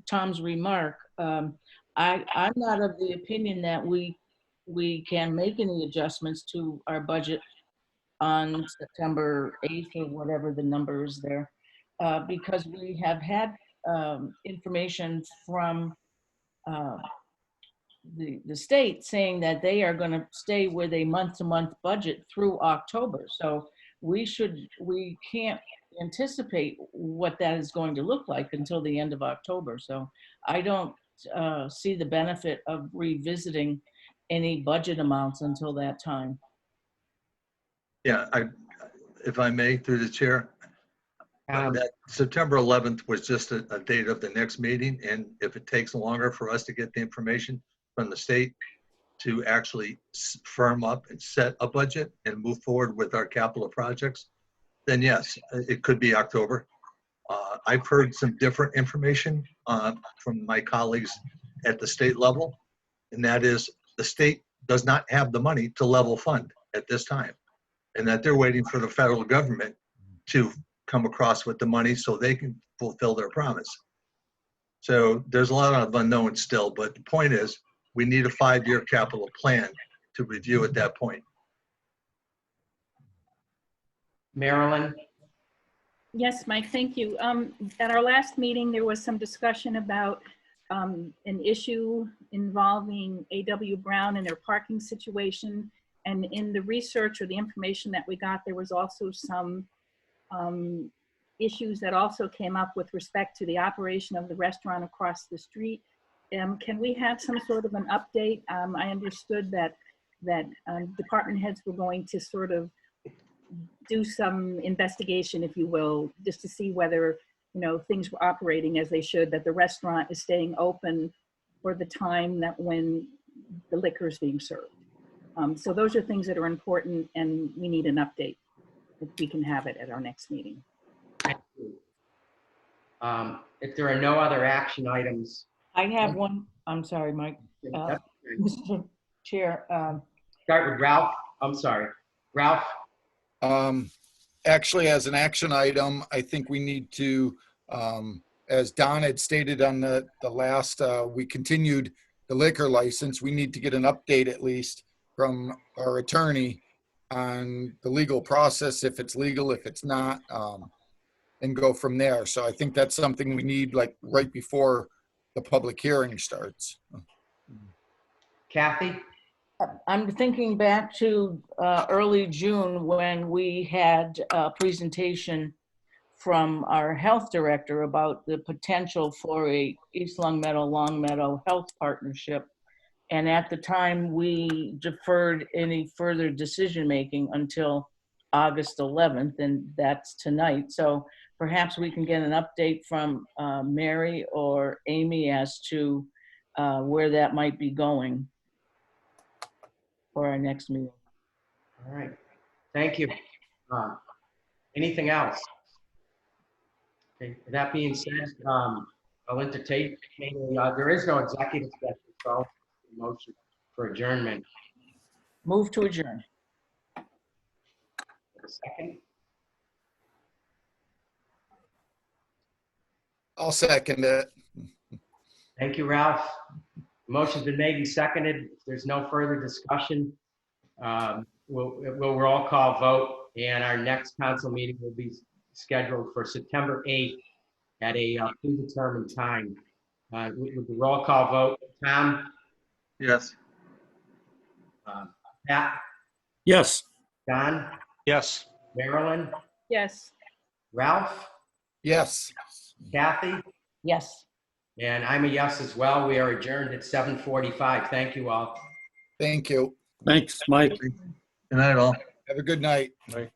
Tom's remark. I'm not of the opinion that we can make any adjustments to our budget on September 8th or whatever the number is there, because we have had information from the state saying that they are going to stay with a month-to-month budget through October. So we can't anticipate what that is going to look like until the end of October. So I don't see the benefit of revisiting any budget amounts until that time. Yeah, if I may, through the chair, that September 11th was just a date of the next meeting. And if it takes longer for us to get the information from the state to actually firm up and set a budget and move forward with our capital projects, then yes, it could be October. I've heard some different information from my colleagues at the state level, and that is the state does not have the money to level fund at this time, and that they're waiting for the federal government to come across with the money so they can fulfill their promise. So there's a lot of unknowns still, but the point is we need a 5-year capital plan to review at that point. Marilyn? Yes, Mike, thank you. At our last meeting, there was some discussion about an issue involving A.W. Brown and their parking situation. And in the research or the information that we got, there was also some issues that also came up with respect to the operation of the restaurant across the street. Can we have some sort of an update? I understood that department heads were going to sort of do some investigation, if you will, just to see whether, you know, things were operating as they should, that the restaurant is staying open for the time that when the liquor is being served. So those are things that are important, and we need an update if we can have it at our next meeting. Thank you. If there are no other action items. I have one, I'm sorry, Mike. That's great. Mr. Chair, Start with Ralph. I'm sorry. Ralph? Actually, as an action item, I think we need to, as Don had stated on the last, we continued the liquor license. We need to get an update at least from our attorney on the legal process, if it's legal, if it's not, and go from there. So I think that's something we need like right before the public hearing starts. Kathy? I'm thinking back to early June when we had a presentation from our health director about the potential for a East Long Meadow health partnership. And at the time, we deferred any further decision-making until August 11th, and that's tonight. So perhaps we can get an update from Mary or Amy as to where that might be going for our next meeting. All right. Thank you. Anything else? Okay. With that being said, I'll entertain, there is no executive session, so I'll take a motion for adjournment. Move to adjourn. A second. I'll second it. Thank you, Ralph. Motion's been made and seconded. If there's no further discussion, we'll roll call vote, and our next council meeting will be scheduled for September 8th at a predetermined time. With the roll call vote, Tom? Yes. Pat? Yes. Don? Yes. Marilyn? Yes. Ralph? Yes. Kathy? Yes. And I'm a yes as well. We are adjourned at 7:45. Thank you all. Thank you. Thanks, Mike. Good night, all. Have a good night. Right.